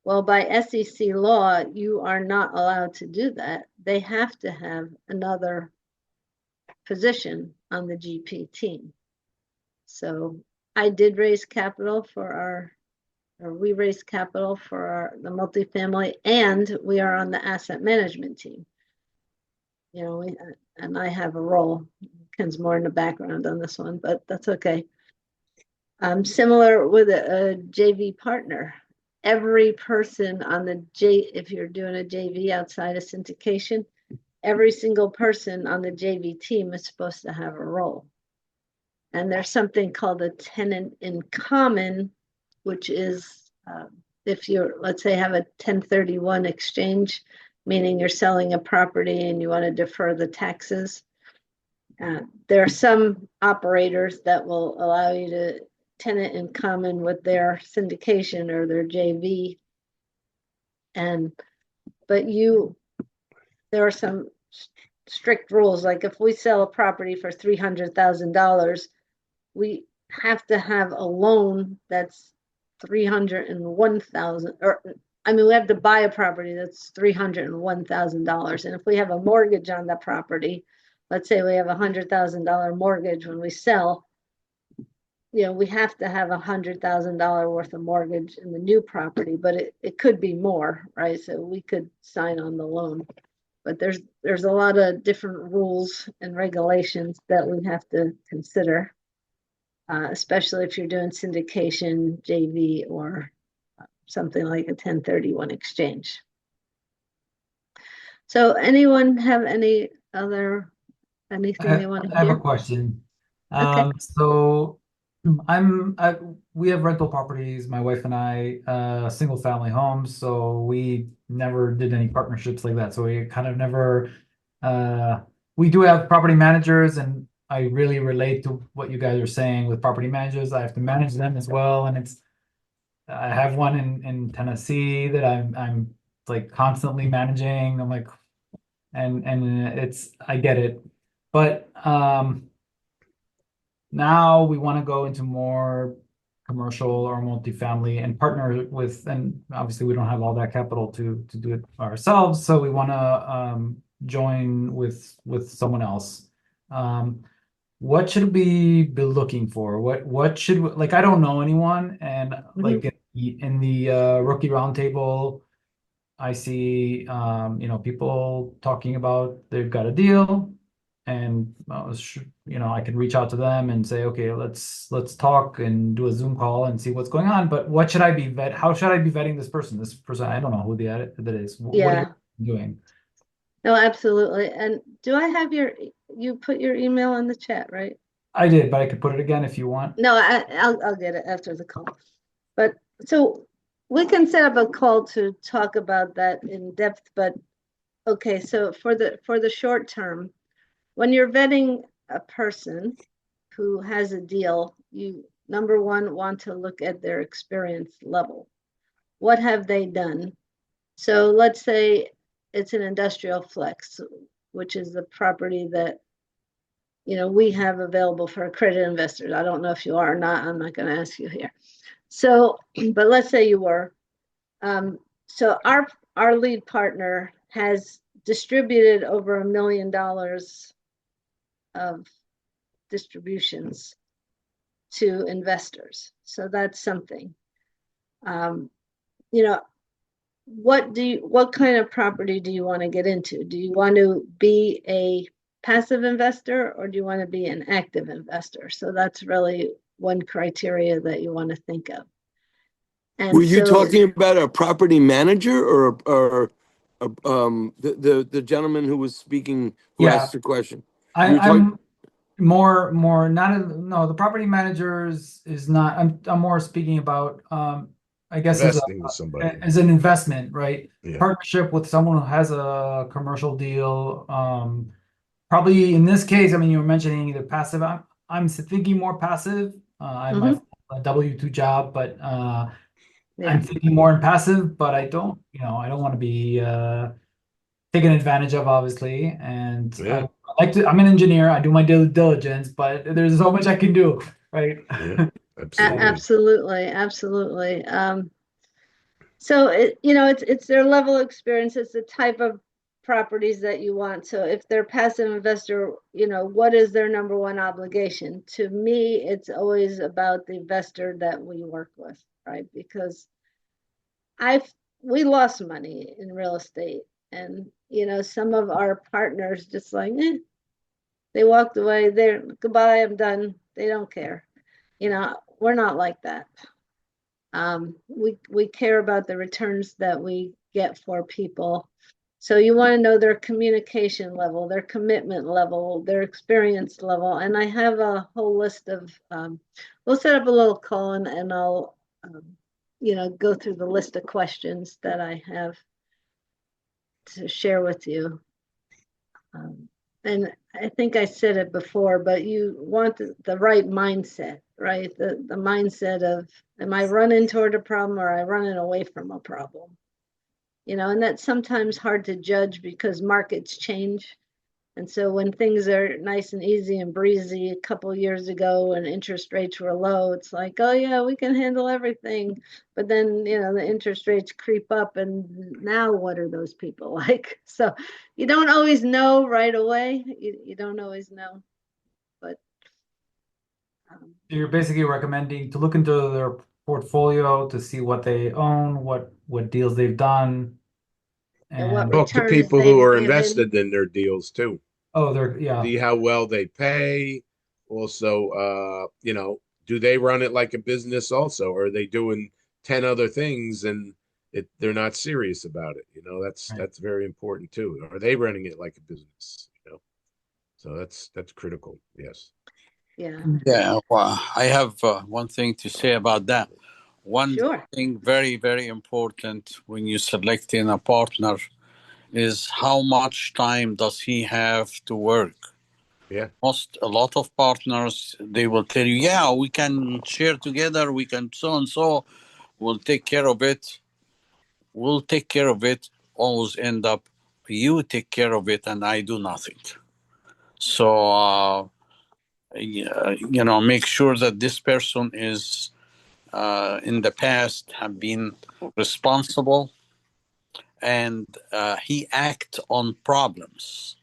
Well, by SEC law, you are not allowed to do that. They have to have another position on the GP team. So I did raise capital we raised capital for the multifamily, and we are on the asset management team. And I have a role. Ken's more in the background on this one, but that's okay. Similar with a JV partner. Every person on if you're doing a JV outside of syndication, every single person on the JV team is supposed to have a role. And there's something called a tenant in common, which is if let's say, have a 1031 exchange, meaning you're selling a property and you want to defer the taxes. There are some operators that will allow you to tenant in common with their syndication or their JV. But there are some strict rules. Like if we sell a property for $300,000, we have to have a loan that's 301,000, or I mean, we have to buy a property that's $301,000. And if we have a mortgage on the property, let's say we have $100,000 mortgage when we sell, we have to have $100,000 worth of mortgage in the new property, but it could be more, right? So we could sign on the loan. But there's a lot of different rules and regulations that we have to consider, especially if you're doing syndication, JV, or something like a 1031 exchange. So anyone have anything they want to I have hear? a question. Okay. So we have rental properties, my wife and I, single family homes. So we never did any partnerships like that. So we kind of never, we do have property managers, and I really relate to what you guys are saying with property managers. I have to manage them as well. And I have one in Tennessee that I'm like constantly managing. I'm like, and I get it. But now we want to go into more commercial or multifamily and partner with, and obviously we don't have all that capital to do it ourselves. So we want to join with someone else. What should we be looking for? What should like, I don't know anyone, and like in the rookie roundtable, I see people talking about they've got a deal, and I can reach out to them and say, okay, let's talk and do a Zoom call and see what's going on. But what should I be how should I be vetting this person? This person, I don't know who that is. What are you doing? No, absolutely. And do I have you put your email in the chat, right? I did, but I could put it again if you want. No, I'll get it after the call. But so we can set up a call to talk about that in depth. But okay, so for the short term, when you're vetting a person who has a deal, you number one want to look at their experience level. What have they done? So let's say it's an industrial flex, which is the property that we have available for accredited investors. I don't know if you are or not. I'm not going to ask you here. So, but let's say you were. So our lead partner has distributed over $1 million of distributions to investors. So that's something. What kind of property do you want to get into? Do you want to be a passive investor, or do you want to be an active investor? So that's really one criteria that you want to think of. And were you talking about a property manager or the gentleman who was speaking who asked the question? I'm more no, the property managers is not. I'm more speaking about I guess Investing with somebody. as an investment, right? Yeah. Partnership with someone who has a commercial deal. Probably in this case, I mean, you were mentioning either passive. I'm thinking more passive. I have a W-2 job, but I'm thinking more in passive. But I don't want to be taken advantage of, obviously. And Yeah. I'm an engineer. I do my due diligence, but there's so much I can do, right? Yeah, absolutely. So it's their level of experience. It's the type of properties that you want. So if they're passive investor, what is their number one obligation? To me, it's always about the investor that we work with, right? Because we lost money in real estate, and some of our partners just like, they walked away. They're goodbye, I'm done. They don't care. We're not like that. We care about the returns that we get for people. So you want to know their communication level, their commitment level, their experience level. And I have a whole list of, we'll set up a little call and I'll, go through the list of questions that I have to share with you. And I think I said it before, but you want the right mindset, right? The mindset of, am I running toward a problem or am I running away from a problem? And that's sometimes hard to judge because markets change. And so when things are nice and easy and breezy a couple of years ago and interest rates were low, it's like, oh yeah, we can handle everything. But then, you know, the interest rates creep up and now what are those people like? So you don't always know right away. You don't always know. But You're basically recommending to look into their portfolio to see what they own, what deals they've done, and what and Talk to returns people who they've are given. invested in their deals too. oh, they're yeah. See how well they pay. Also, do they run it like a business also? Or are they doing 10 other things and they're not serious about it? Right. That's very important too. Are they running it like a business? So that's critical. Yes. Yeah, Yeah, well, I have one thing to say about that. One sure. thing very, very important when you're selecting a partner is how much time does he have to work? Yeah. A lot of partners, they will tell you, yeah, we can share together, we can so and so, we'll take care of it. We'll take care of it. Always end up, you take care of it and I do nothing. So, make sure that this person is in the past have been responsible and he act on problems.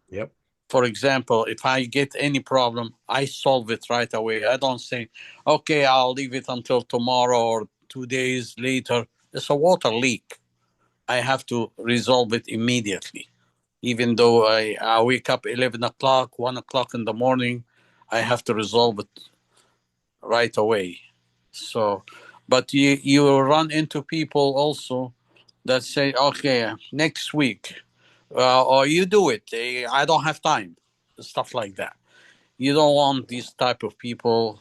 Yep. For example, if I get any problem, I solve it right away. I don't say, okay, I'll leave it until tomorrow or 2 days later. It's a water leak. I have to resolve it immediately. Even though I wake up 11 o'clock, 1 o'clock in the morning, I have to resolve it right away. So, but you will run into people also that say, okay, next week, or you do it. I don't have time, stuff like that. You don't want these type of people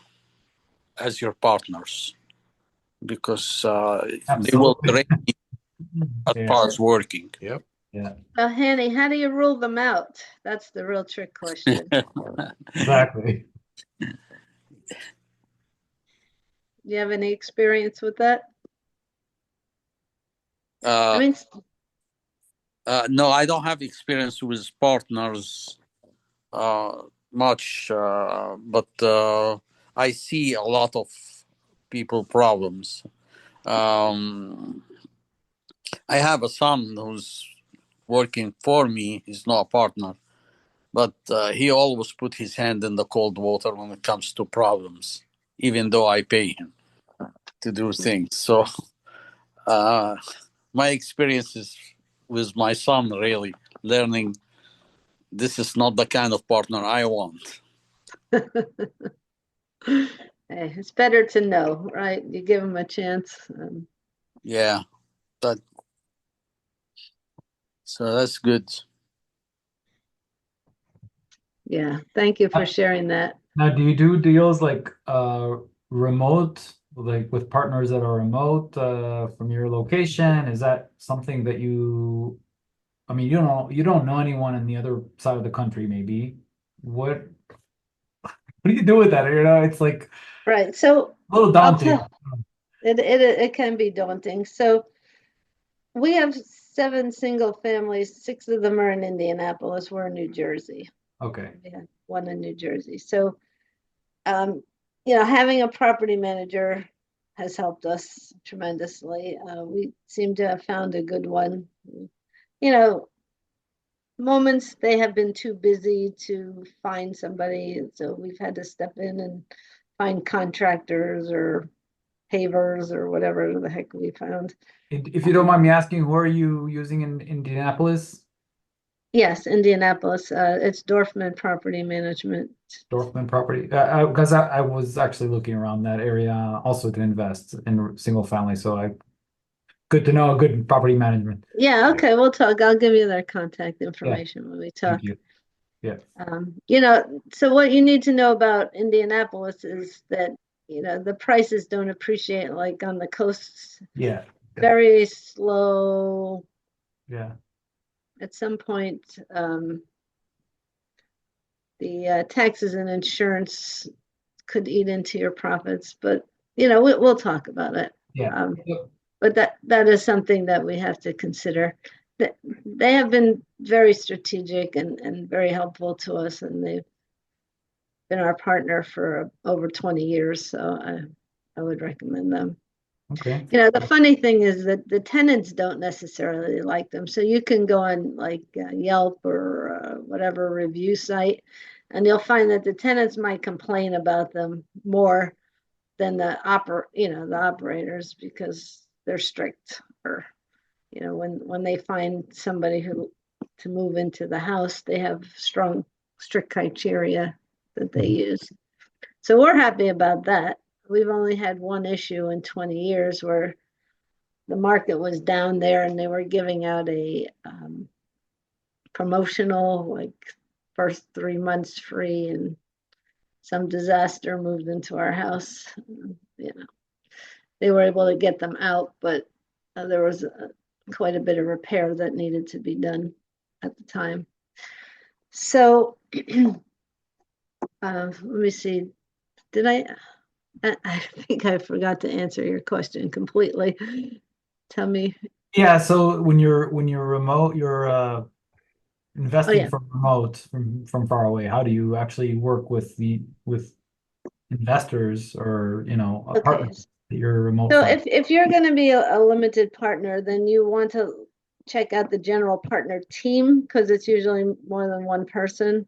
as your partners because they will Absolutely. drain as Yeah. far as working. Yep. Yeah. Well, Hanny, how do you rule them out? That's the real trick question. Exactly. You have any experience with that? I Uh, mean, no, I don't have experience with partners much, but I see a lot of people problems. Um, I have a son who's working for me. He's not a partner, but he always put his hand in the cold water when it comes to problems, even though I pay him to do things. So uh, my experiences with my son really learning this is not the kind of partner I want. it's better to know, right? You give them a chance. Yeah, so that's good. Yeah, thank you for sharing that. Now, do you do deals like remote, like with partners that are remote from your location? Is that something that I mean, you don't know anyone on the other side of the country, maybe. What do you do with that? It's like Right. So a little I'll daunting. tell it can be daunting. So we have 7 single families, 6 of them are in Indianapolis. We're in New Jersey. Okay. We have 1 in New Jersey. So having a property manager has helped us tremendously. We seem to have found a good one. Moments they have been too busy to find somebody, so we've had to step in and find contractors or pavers or whatever the heck we found. If you don't mind me asking, who are you using in Indianapolis? Yes, Indianapolis. It's Dorfman Property Management. Dorfman Property. Because I was actually looking around that area also to invest in single family. So good to know a good property management. Yeah, okay, we'll talk. I'll give you their contact Yeah. information when we Thank talk. you. Yeah. So what you need to know about Indianapolis is that, the prices don't appreciate like on the coasts. Yeah. Very slow. Yeah. At some point, the taxes and insurance could eat into your profits, but we'll talk about it. Yeah. But that is something that we have to consider. they have been very strategic and very helpful to us, and they've been our partner for over 20 years. So I would recommend them. Okay. You know, the funny thing is that the tenants don't necessarily like them. So you can go on like Yelp or whatever review site, and you'll find that the tenants might complain about them more than the operators, because they're strict, or when they find somebody who to move into the house, they have strict criteria that they use. So we're happy about that. We've only had one issue in 20 years where the market was down there and they were giving out a promotional, like first 3 months free, and some disaster moved into our house. They were able to get them out, but there was quite a bit of repair that needed to be done at the time. So let me see. Did I think I forgot to answer your question completely. Tell me. Yeah, so when you're remote, you're investing yeah. from remote, from far away. How do you actually work with investors or Okay. partners that you're remote So from? if you're going to be a limited partner, then you want to check out the general partner team, because it's usually more than one person.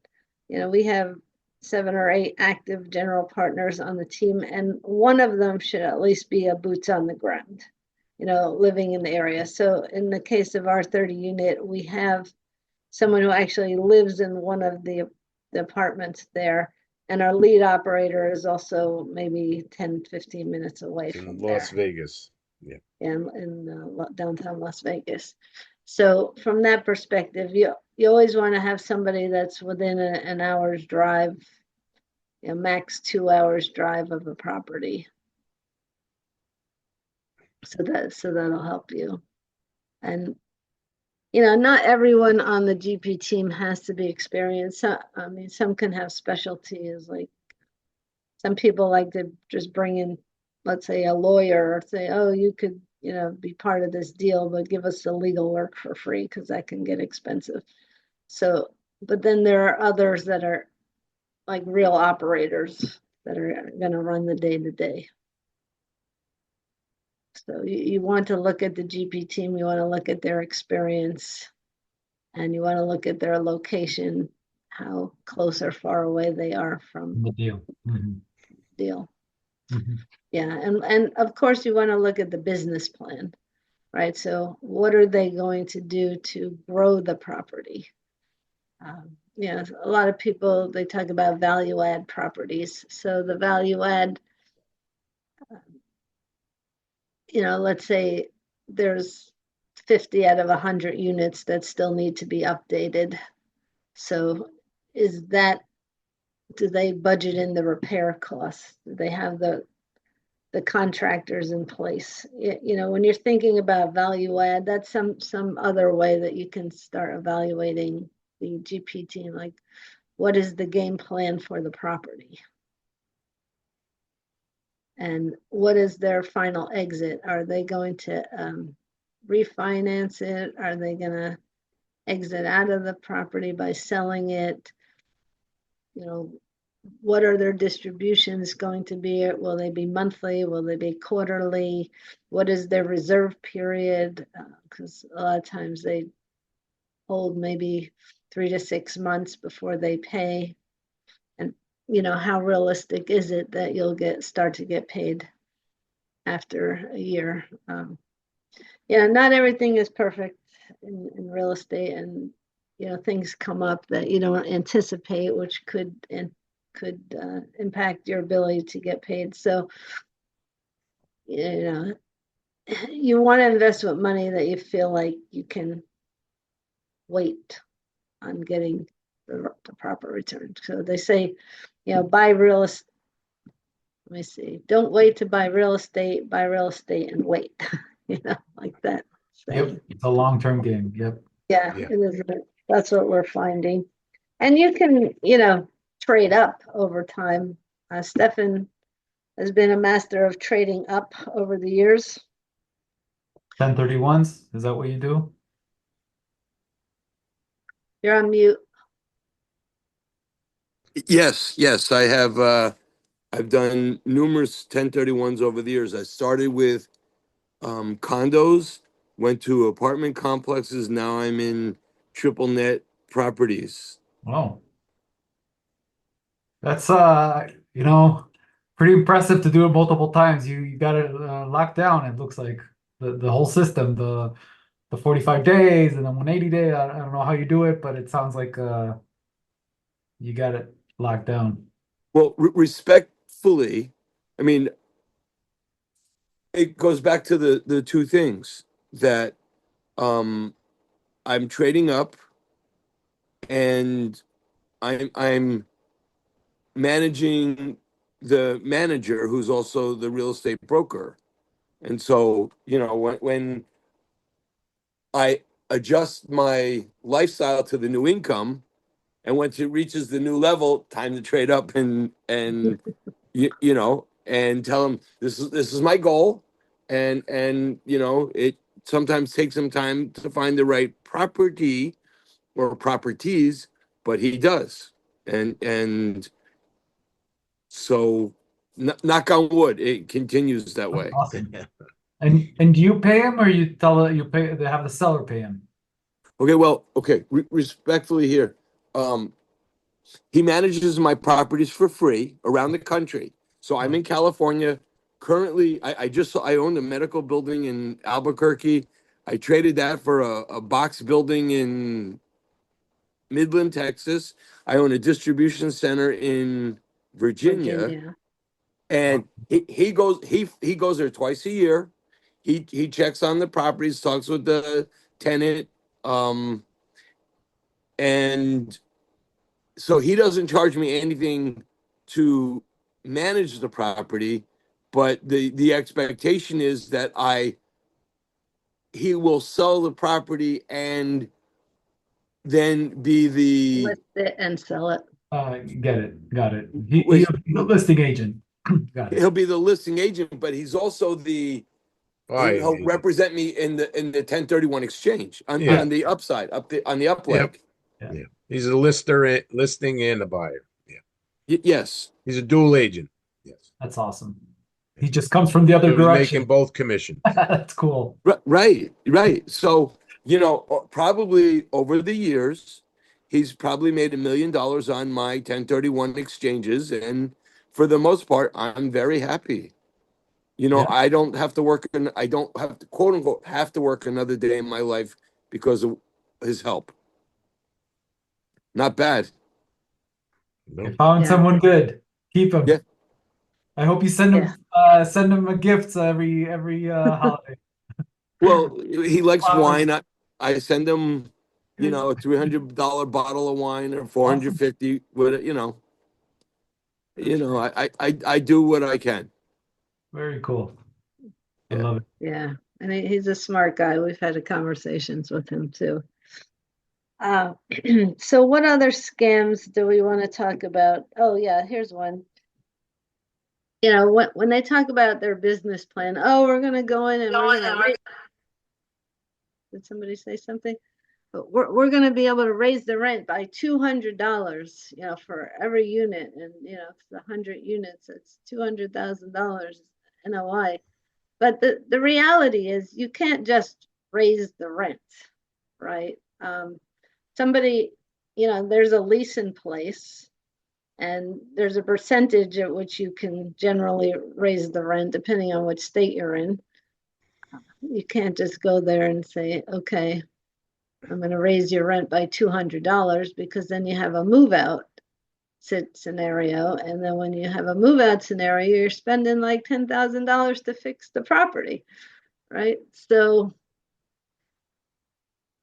We have 7 or 8 active general partners on the team, and one of them should at least be a boots on the ground, living in the area. So in the case of our 30 unit, we have someone who actually lives in one of the apartments there, and our lead operator is also maybe 10-15 minutes away from Las there. Vegas. Yeah. In downtown Las Vegas. So from that perspective, you always want to have somebody that's within an hour's drive, max 2 hours drive of a property. So that'll help you. And not everyone on the GP team has to be experienced. Some can have specialties. Like some people like to just bring in, let's say, a lawyer, or say, oh, you could be part of this deal, but give us the legal work for free, because that can get expensive. So, but then there are others that are like real operators that are going to run the day-to-day. So you want to look at the GP team, you want to look at their experience, and you want to look at their location, how close or far away they are from The deal. deal. Mm-hmm. Yeah, and of course you want to look at the business plan, right? So what are they going to do to grow the property? A lot of people, they talk about value add properties. So the value add, let's say there's 50 out of 100 units that still need to be updated. So do they budget in the repair costs? Do they have the contractors in place? When you're thinking about value add, that's some other way that you can start evaluating the GP team. Like, what is the game plan for the property? And what is their final exit? Are they going to refinance it? Are they going to exit out of the property by selling it? What are their distributions going to be? Will they be monthly? Will they be quarterly? What is their reserve period? Because a lot of times they hold maybe 3 to 6 months before they pay. And how realistic is it that you'll start to get paid after a year? Not everything is perfect in real estate, and things come up that you don't anticipate, which could impact your ability to get paid. So, you want to invest with money that you feel like you can wait on getting the proper return. So they say, buy real estate. Let me see. Don't wait to buy real estate. Buy real estate and wait. Like that. Yep, it's a long-term game. Yep. Yeah, it is. That's what we're finding. And you can, trade up over time. Stefan has been a master of trading up over the years. 1031s, is that what you do? You're on mute. Yes, I have. I've done numerous 1031s over the years. I started with condos, went to apartment complexes. Now I'm in triple net properties. Wow. That's you know, pretty impressive to do it multiple times. You got it locked down, it looks like the whole system, the 45 days and then 180 day. I don't know how you do it, but it sounds like you got it locked down. Well, respectfully, I mean, it goes back to the two things that I'm trading up and I'm managing the manager who's also the real estate broker. And so, when I adjust my lifestyle to the new income, and once it reaches the new level, time to trade up and and tell them this is my goal, and it sometimes takes some time to find the right property or properties, but he does, and so knock on wood, it continues that way. Awesome. And do you pay him or you they have the seller pay him? Okay, respectfully here, he manages my properties for free around the country. So I'm in California currently. I owned a medical building in Albuquerque. I traded that for a box building in Midland, Texas. I own a distribution center in Virginia. And he goes there twice a year. He checks on the properties, talks with the tenant, and so he doesn't charge me anything to manage the property, but the expectation is that he will sell the property and then be List it and sell it. Get it. Got it. He's the listing agent. Got it. he'll be the listing agent, but he's also he'll represent me in the 1031 exchange on the upside, on the up leg. Yeah. Yeah. He's a listing and a buyer. Yeah. Yes. He's a dual agent. Yes. That's awesome. He just comes from the other direction. Making both commissions. That's cool. Right. So, probably over the years, he's probably made $1 million on my 1031 exchanges. And for the most part, I'm very happy. I don't have to work, and I don't have to, quote unquote, have to work another day in my life because of his help. Not bad. You found someone good. Keep him. Yeah. I hope you send him a gift every holiday. Well, he likes wine. I send him, a $300 bottle of wine or $450. I do what I can. Very cool. I love it. Yeah, and he's a smart guy. We've had conversations with him too. So what other scams do we want to talk about? Oh yeah, here's one. When they talk about their business plan, we're going to go in and did somebody say something? But we're going to be able to raise the rent by $200, for every unit, and if it's 100 units, it's $200,000 NOI. But the reality is you can't just raise the rent, right? Somebody, there's a lease in place, and there's a percentage at which you can generally raise the rent depending on which state you're in. You can't just go there and say, okay, I'm going to raise your rent by $200, because then you have a move out scenario. And then when you have a move out scenario, you're spending like $10,000 to fix the property, right? So,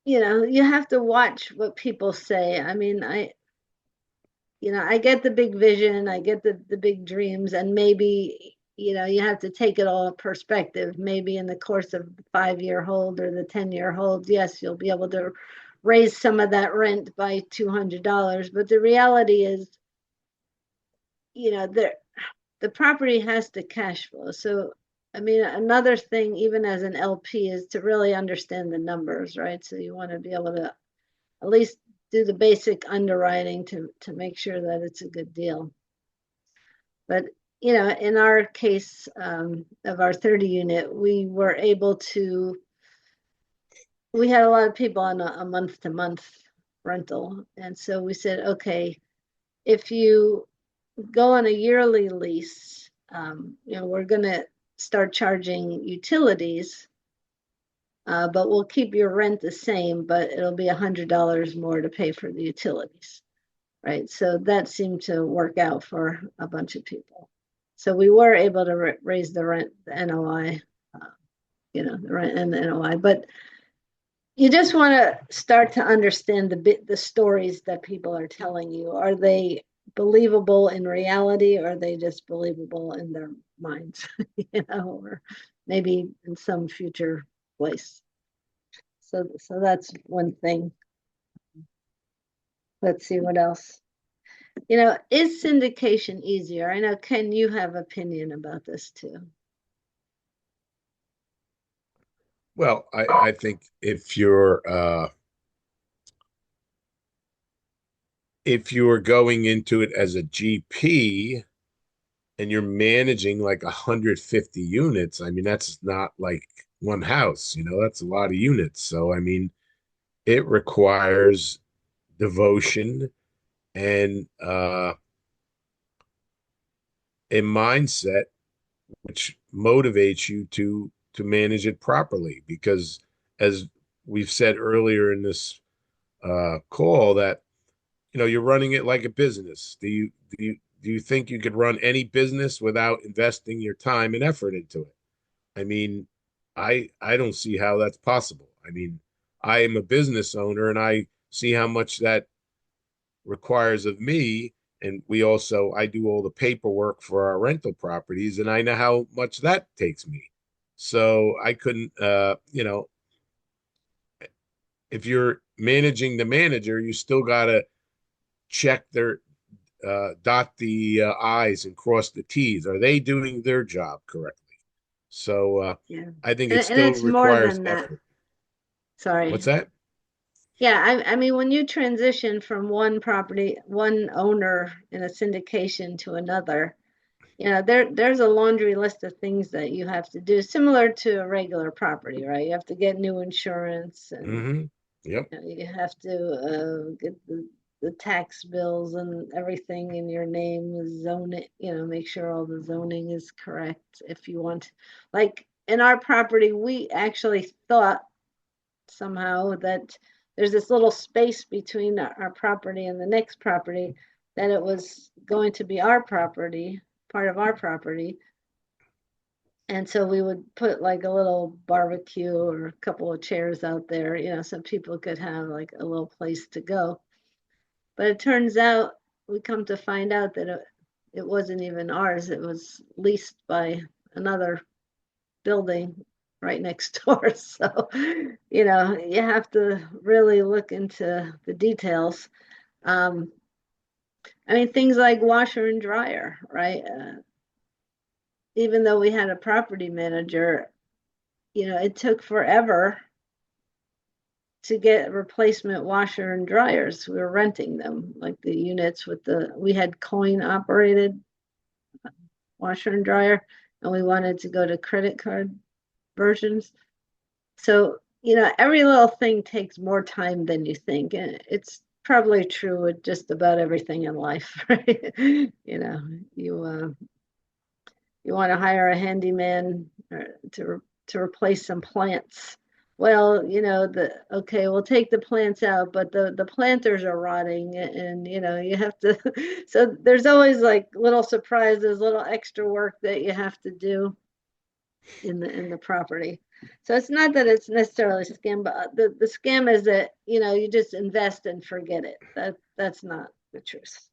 you have to watch what people say. I mean, I get the big vision, I get the big dreams, and maybe, you have to take it all in perspective. Maybe in the course of the 5-year hold or the 10-year hold, yes, you'll be able to raise some of that rent by $200. But the reality is, the property has to cash flow. So, I mean, another thing, even as an LP, is to really understand the numbers, right? So you want to be able to at least do the basic underwriting to make sure that it's a good deal. But in our case of our 30 unit, we were able to. We had a lot of people on a month-to-month rental, and so we said, okay, if you go on a yearly lease, we're going to start charging utilities, but we'll keep your rent the same, but it'll be $100 more to pay for the utilities, right? So that seemed to work out for a bunch of people. So we were able to raise the rent, the NOI, the rent and the NOI, but you just want to start to understand the stories that people are telling you. Are they believable in reality, or are they just believable in their minds, or maybe in some future place? So that's one thing. Let's see what else. Is syndication easier? I know, Ken, you have opinion about this too. Well, I think if you're going into it as a GP and you're managing like 150 units, I mean, that's not like one house, that's a lot of units. So, I mean, it requires devotion and a mindset which motivates you to manage it properly, because as we've said earlier in this call, that you're running it like a business. Do you think you could run any business without investing your time and effort into it? I mean, I don't see how that's possible. I mean, I am a business owner and I see how much that requires of me. And I do all the paperwork for our rental properties, and I know how much that takes me. So I couldn't, if you're managing the manager, you still got to check dot the I's and cross the T's. Are they doing their job correctly? So Yeah. I think And it still it's more requires than that. effort. Sorry. What's that? Yeah, I mean, when you transition from one owner in a syndication to another, there's a laundry list of things that you have to do, similar to a regular property, right? You have to get new insurance, and Yep. you have to get the tax bills and everything in your name, zone it, make sure all the zoning is correct. If you want, like in our property, we actually thought somehow that there's this little space between our property and the next property, that it was going to be our property, part of our property. And so we would put like a little barbecue or a couple of chairs out there, so people could have like a little place to go. But it turns out, we come to find out that it wasn't even ours. It was leased by another building right next door. So, you have to really look into the details. I mean, things like washer and dryer, right? Even though we had a property manager, it took forever to get replacement washer and dryers. We were renting them, like the units we had coin operated washer and dryer, and we wanted to go to credit card versions. So, every little thing takes more time than you think. And it's probably true with just about everything in life, right? You want to hire a handyman to replace some plants. Well, okay, we'll take the plants out, but the planters are rotting, and you have to, so there's always like little surprises, little extra work that you have to do in the property. So it's not that it's necessarily a scam, but the scam is that, you just invest and forget it. That's not the truth.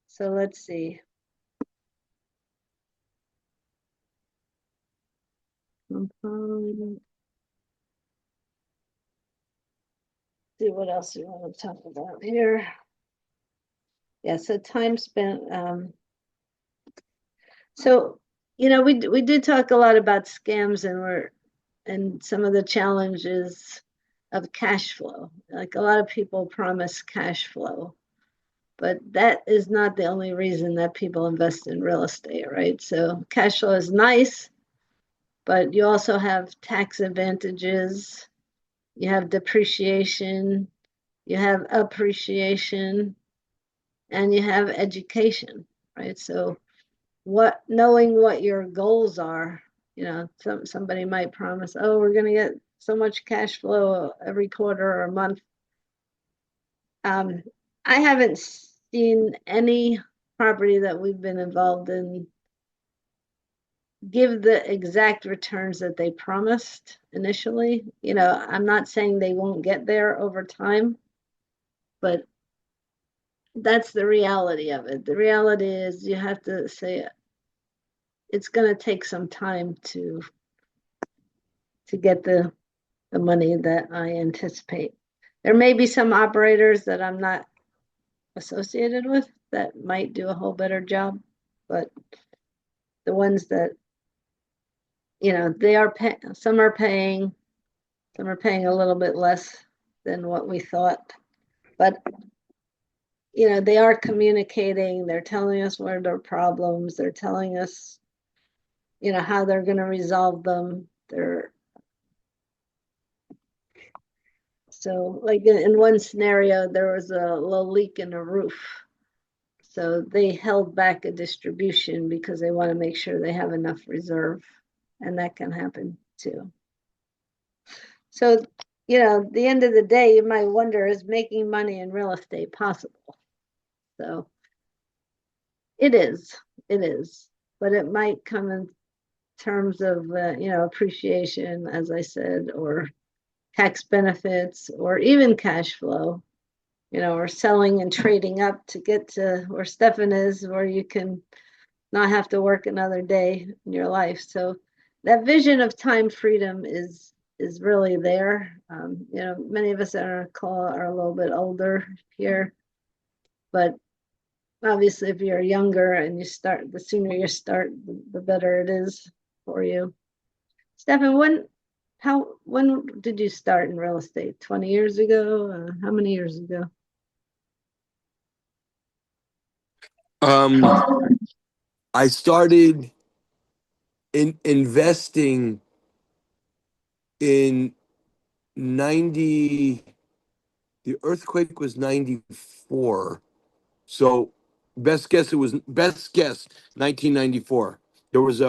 So let's see. See what else you want to talk about here. Yeah, so time spent. So, we did talk a lot about scams, and some of the challenges of cash flow. Like a lot of people promise cash flow, but that is not the only reason that people invest in real estate, right? So cash flow is nice, but you also have tax advantages, you have depreciation, you have appreciation, and you have education, right? So knowing what your goals are, somebody might promise, oh, we're going to get so much cash flow every quarter or month. I haven't seen any property that we've been involved in give the exact returns that they promised initially. I'm not saying they won't get there over time, but that's the reality of it. The reality is you have to say it's going to take some time to get the money that I anticipate. There may be some operators that I'm not associated with that might do a whole better job, but the ones that, they are some are paying a little bit less than what we thought, but they are communicating, they're telling us what are their problems, they're telling us, how they're going to resolve them. So like in one scenario, there was a low leak in the roof. So they held back a distribution because they want to make sure they have enough reserve, and that can happen too. So, at the end of the day, you might wonder, is making money in real estate possible? So it is, but it might come in terms of, appreciation, as I said, or tax benefits, or even cash flow, or selling and trading up to get to where Stefan is, where you can not have to work another day in your life. So that vision of time freedom is really there. Many of us on our call are a little bit older here, but obviously if you're younger and the sooner you start, the better it is for you. Stefan, when did you start in real estate? 20 years ago? How many years ago? I started investing in 90. The earthquake was 94. So best guess 1994. There was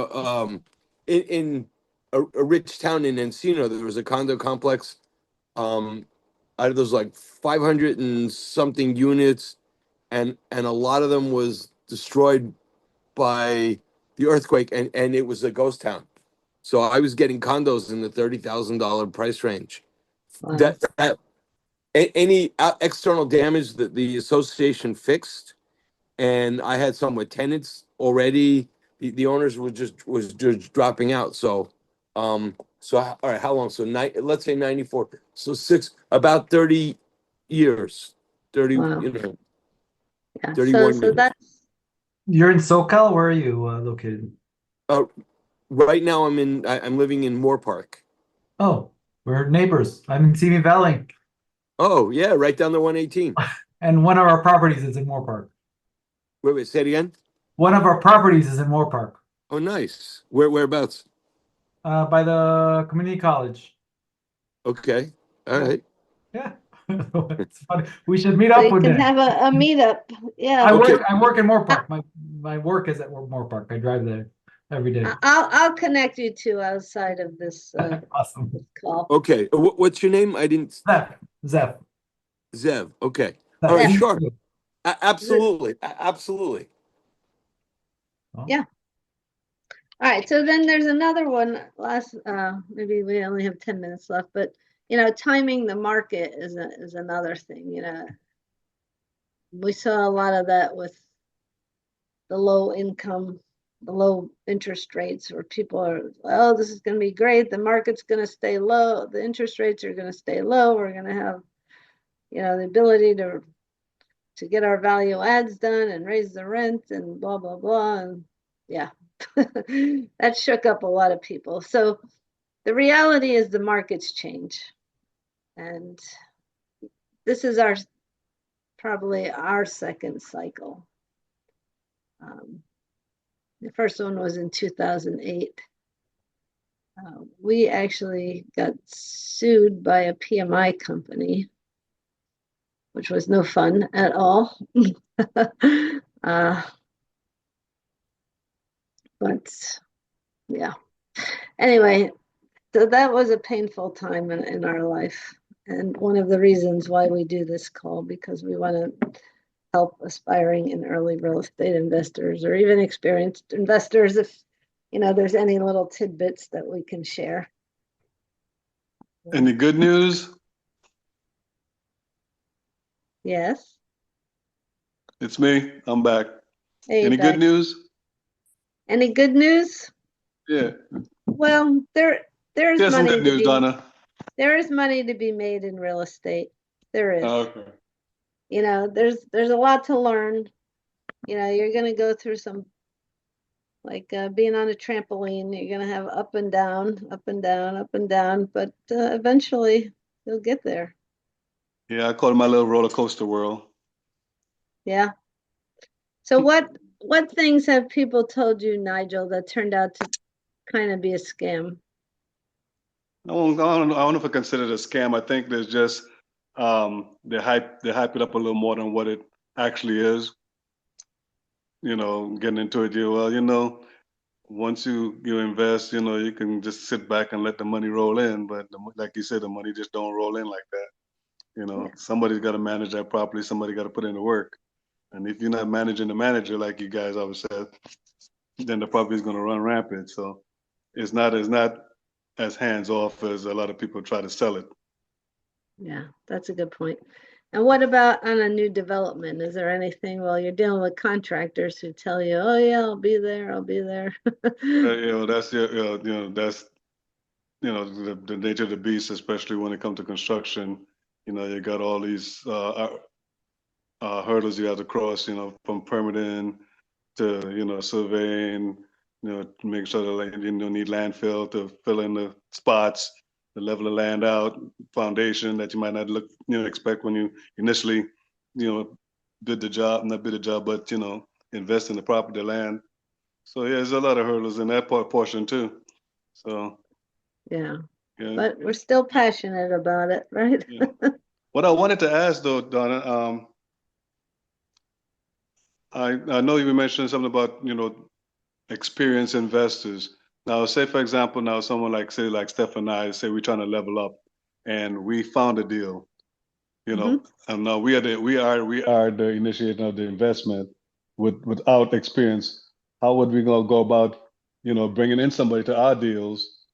in a rich town in Encino, there was a condo complex. Out of those like 500 and something units, and a lot of them was destroyed by the earthquake, and it was a ghost town. So I was getting condos in the $30,000 price range. Wow. That any external damage that the association fixed, and I had some with tenants already. The owners was just dropping out. So all right, how long? So let's say 94. So about 30 years. 30. Wow. Yeah. 31 So years. that's. You're in SoCal? Where are you located? Right now I'm living in Moore Park. Oh, we're neighbors. I'm in Simi Valley. Oh yeah, right down the 118. And one of our properties is in Moore Park. Wait, say it again. One of our properties is in Moore Park. Oh, nice. Whereabouts? By the community college. Okay. All right. Yeah. It's funny. We should meet So up you one can day. have a meetup. Yeah. I work in Moore Park. My work is at Moore Park. I drive there every day. I'll connect you two outside of this Awesome. call. Okay. What's your name? I didn't. Zev. Zev. Okay. Zev. All right. Zev. Sure. Absolutely. Absolutely. Yeah. All right. So then there's another one. Maybe we only have 10 minutes left, but timing the market is another thing. We saw a lot of that with the low interest rates, where people are, oh, this is going to be great. The market's going to stay low. The interest rates are going to stay low. We're going to have, the ability to get our value adds done and raise the rent and blah, blah, blah. And yeah, that shook up a lot of people. So the reality is the markets change. And this is probably our second cycle. The first one was in 2008. We actually got sued by a PMI company, which was no fun at all. But yeah, anyway, so that was a painful time in our life. And one of the reasons why we do this call, because we want to help aspiring and early real estate investors, or even experienced investors, if there's any little tidbits that we can share. Any good news? Yes. It's me. I'm back. Hey, Any good news? Any good news? Yeah. Well, there's Here's some money good news, Donna. There is money to be made in real estate. There is. Okay. There's a lot to learn. You're going to go through some, like being on a trampoline. You're going to have up and down, up and down, up and down, but eventually you'll get there. Yeah, I call it my little roller coaster world. Yeah. So what things have people told you, Nigel, that turned out to kind of be a scam? I don't know if I consider it a scam. I think there's just they hype it up a little more than what it actually is. Getting into it, once you invest, you can just sit back and let the money roll in. But like you said, the money just don't roll in like that. Yeah. Somebody's got to manage that properly. Somebody got to put in the work. And if you're not managing the manager, like you guys always said, then the property is going to run rampant. So it's not as hands off as a lot of people try to sell it. Yeah, that's a good point. And what about on a new development? Is there anything, well, you're dealing with contractors who tell you, oh yeah, I'll be there. That's that's the nature of the beast, especially when it comes to construction. You got all these hurdles you have to cross. From permitting to surveying. To make sure that need landfill to fill in the spots, the level of land out, foundation that you might not expect when you initially bid the job, but invest in the property, the land. So yeah, there's a lot of hurdles in that portion too. So yeah, but we're still passionate about it, right? Yeah. What I wanted to ask though, Donna, I know you mentioned something about experienced investors. Now, say for example, now someone like Steph and I say we're trying to level up, and we found a deal, and now we are the initiator of the investment without experience. How would we go about bringing in somebody to our deals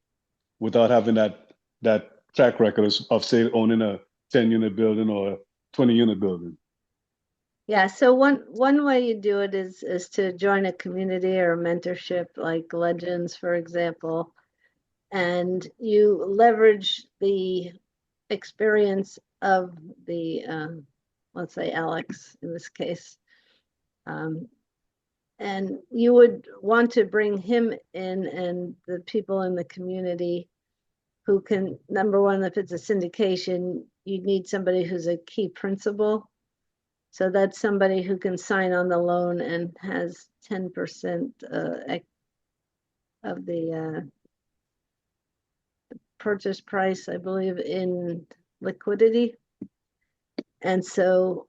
without having that track record of say owning a 10-unit building or a 20-unit building? Yeah, so one way you do it is to join a community or a mentorship like Legends, for example, and you leverage the experience of the, let's say Alex in this case, and you would want to bring him in and the people in the community who can, number one, if it's a syndication, you need somebody who's a key principal. So that's somebody who can sign on the loan and has 10% of the purchase price, I believe, in liquidity. And so,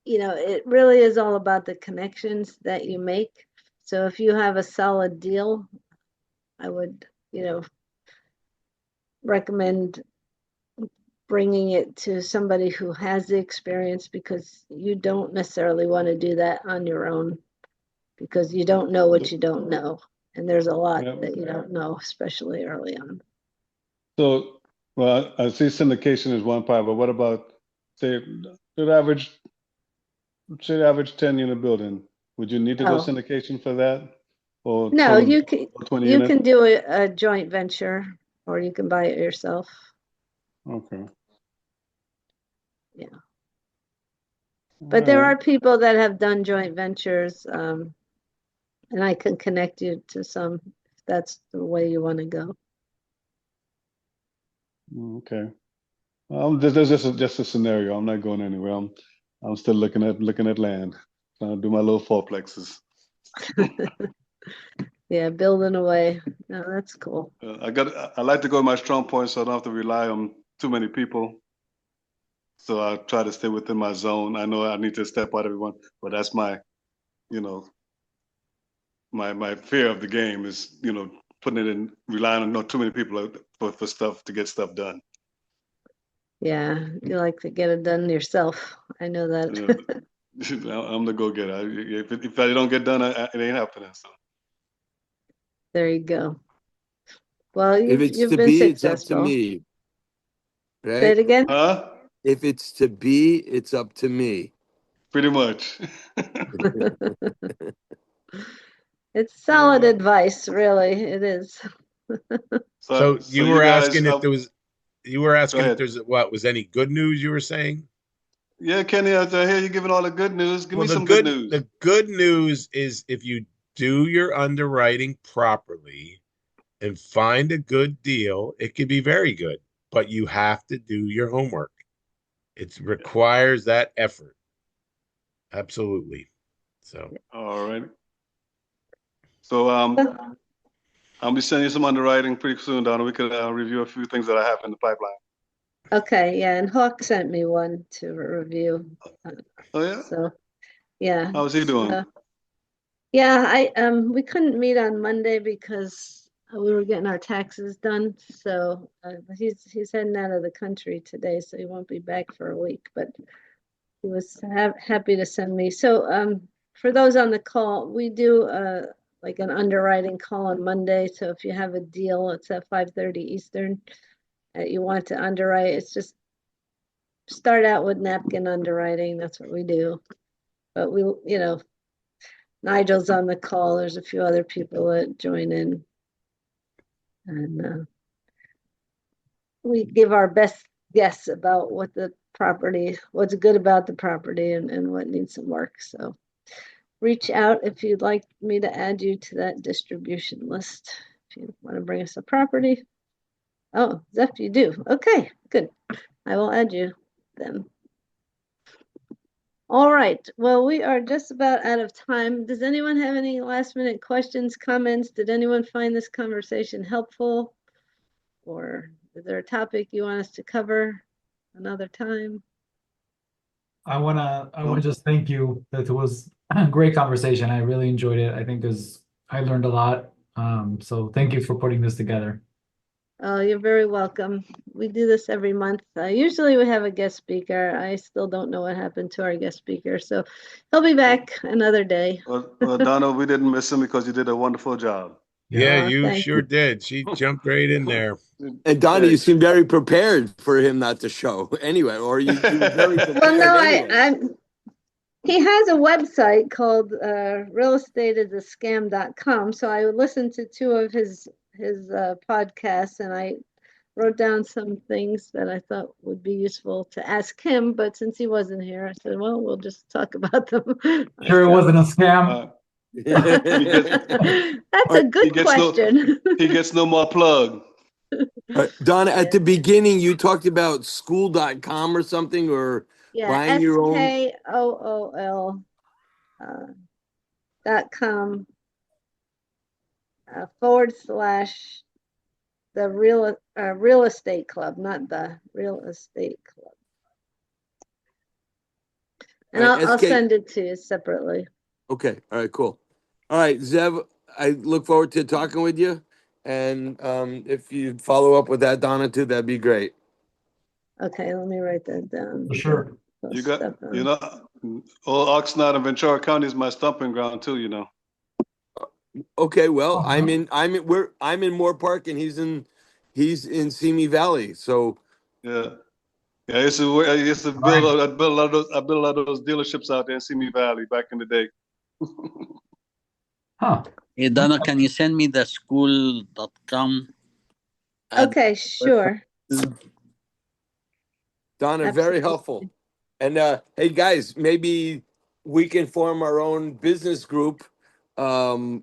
it really is all about the connections that you make. So if you have a solid deal, I would, recommend bringing it to somebody who has the experience, because you don't necessarily want to do that on your own, because you don't know what you don't know. And there's a lot that you don't know, especially early on. So, well, I see syndication is one part, but what about, say, the average 10-unit building? Would you need to go syndication for that? Or no, you can do a joint venture, or you can buy it yourself. Okay. Yeah. But there are people that have done joint ventures, and I can connect you to some if that's the way you want to go. Okay. There's just a scenario. I'm not going anywhere. I'm still looking at land, trying to do my little fourplexes. Yeah, building away. No, that's cool. I like to go to my strong point, so I don't have to rely on too many people. So I try to stay within my zone. I know I need to step out everyone, but that's my, you know, my fear of the game is, putting it in, relying on not too many people for stuff to get stuff done. Yeah, you like to get it done yourself. I know that. I'm the go-getter. If I don't get done, it ain't happening. So There you go. Well, If it's you've to been be, it's up to successful. me. Say Right? it again. huh? If it's to be, it's up to me. Pretty much. It's solid advice, really. It is. So you were you guys, asking if there was, you were go asking if ahead. there's what was any good news you were saying? Yeah, Kenny, I hear you giving all the good news. Give Well, me some good news. the good news is if you do your underwriting properly and find a good deal, it could be very good, but you have to do your homework. It requires that effort. Absolutely. So, All right. So I'll be sending you some underwriting pretty soon, Donna. We could review a few things that I have in the pipeline. Okay, yeah, and Hawk sent me one to review. Oh yeah? So, yeah. How's he doing? Yeah, we couldn't meet on Monday because we were getting our taxes done. So he's heading out of the country today, so he won't be back for a week. But he was happy to send me. So for those on the call, we do like an underwriting call on Monday. So if you have a deal, it's at 5:30 Eastern. You want to underwrite, it's just start out with napkin underwriting. That's what we do. But Nigel's on the call. There's a few other people that join in. And we give our best guess about what's good about the property and what needs some work. So reach out if you'd like me to add you to that distribution list. If you want to bring us a property. Oh, Zeph, you do. Okay, good. I will add you then. All right. Well, we are just about out of time. Does anyone have any last minute questions, comments? Did anyone find this conversation helpful? Or is there a topic you want us to cover another time? I wanna just thank you. That was a great conversation. I really enjoyed it. I think I learned a lot. So thank you for putting this together. Oh, you're very welcome. We do this every month. Usually we have a guest speaker. I still don't know what happened to our guest speaker, so he'll be back another day. Well, Donna, we didn't miss him because you did a wonderful job. yeah, Oh, you thank sure did. She jumped right in there. And Donna, you Hey, seem very prepared for him not to show anyway, or you were very Well, prepared no, anyway. he has a website called realestateisascam.com. So I listened to two of his podcasts, and I wrote down some things that I thought would be useful to ask him. But since he wasn't here, I said, well, we'll just talk about them. Sure, it wasn't a scam. he gets That's a good question. he gets no more plug. Donna, at the beginning, you talked about school.com or something, or Yeah, buying your own. SKOOL .com / the real estate club, not the real estate club. And Right, I'll send it to you separately. Okay. All right, cool. All right, Zev, I look forward to talking with you. And if you follow up with that, Donna, too, that'd be great. Okay, let me write that down. For sure. You got, old Oxnard and Ventura County is my stomping ground too. Okay, well, Oh, I'm in Moore Park, and he's in Simi Valley. So Yeah. Yeah, I used to build. I built a lot of those dealerships out there in Simi Valley back in the day. Huh. Hey, Donna, can you send me the school.com? Okay, sure. Donna, very helpful. And hey, guys, maybe we can form our own business group. The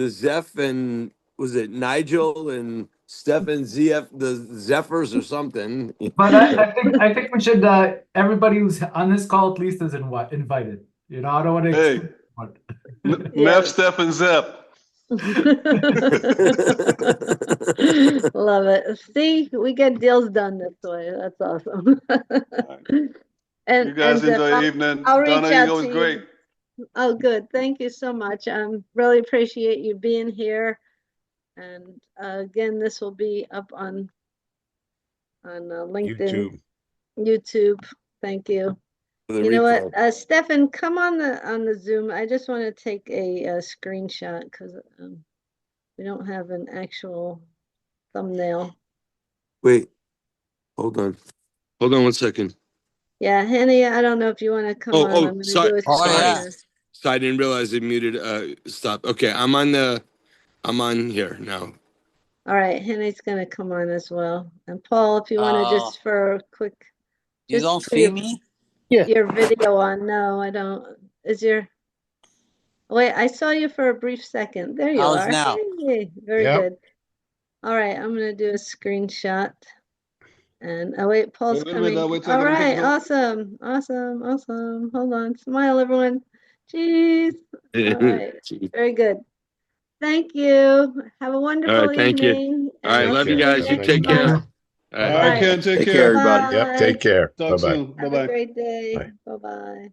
Zeph and was it Nigel and Stefan ZF, the Zephyrs or something. But I think we should everybody who's on this call at least is invited. You know, I don't want to Hey. exclude anyone. Neff, Steph, and Zep. Love it. See, we get deals done this way. That's awesome. You guys enjoy your evening. I'll reach Donna, out you was to great. Oh, good. Thank you so much. Really appreciate you being here. And again, this will be up on LinkedIn, YouTube. Thank you. You know what, Stefan, come on the Zoom. I just want to take a screenshot because we don't have an actual thumbnail. Wait, hold on 1 second. Yeah, Henny, I don't know if you want to come on. I'm going to sorry, do a sorry. So I didn't realize it muted. Stop. Okay, I'm on here now. All right, Henny's going to come on as well. And Paul, if you want to just for a quick. You don't see me? Your video on. No, I don't. Is your. Wait, I saw you for a brief second. There you are. Now? Hey, very good. All right, I'm going to do a screenshot. And oh wait, Paul's coming. All right, awesome. Hold on, smile, everyone. Jeez. All right, very good. Thank you. Have a wonderful evening. All right, love you guys. You take care. All right, Ken, take care. everybody. Yep, take care. Talk Bye-bye. soon. Have Bye-bye. a great day. Bye. Bye-bye.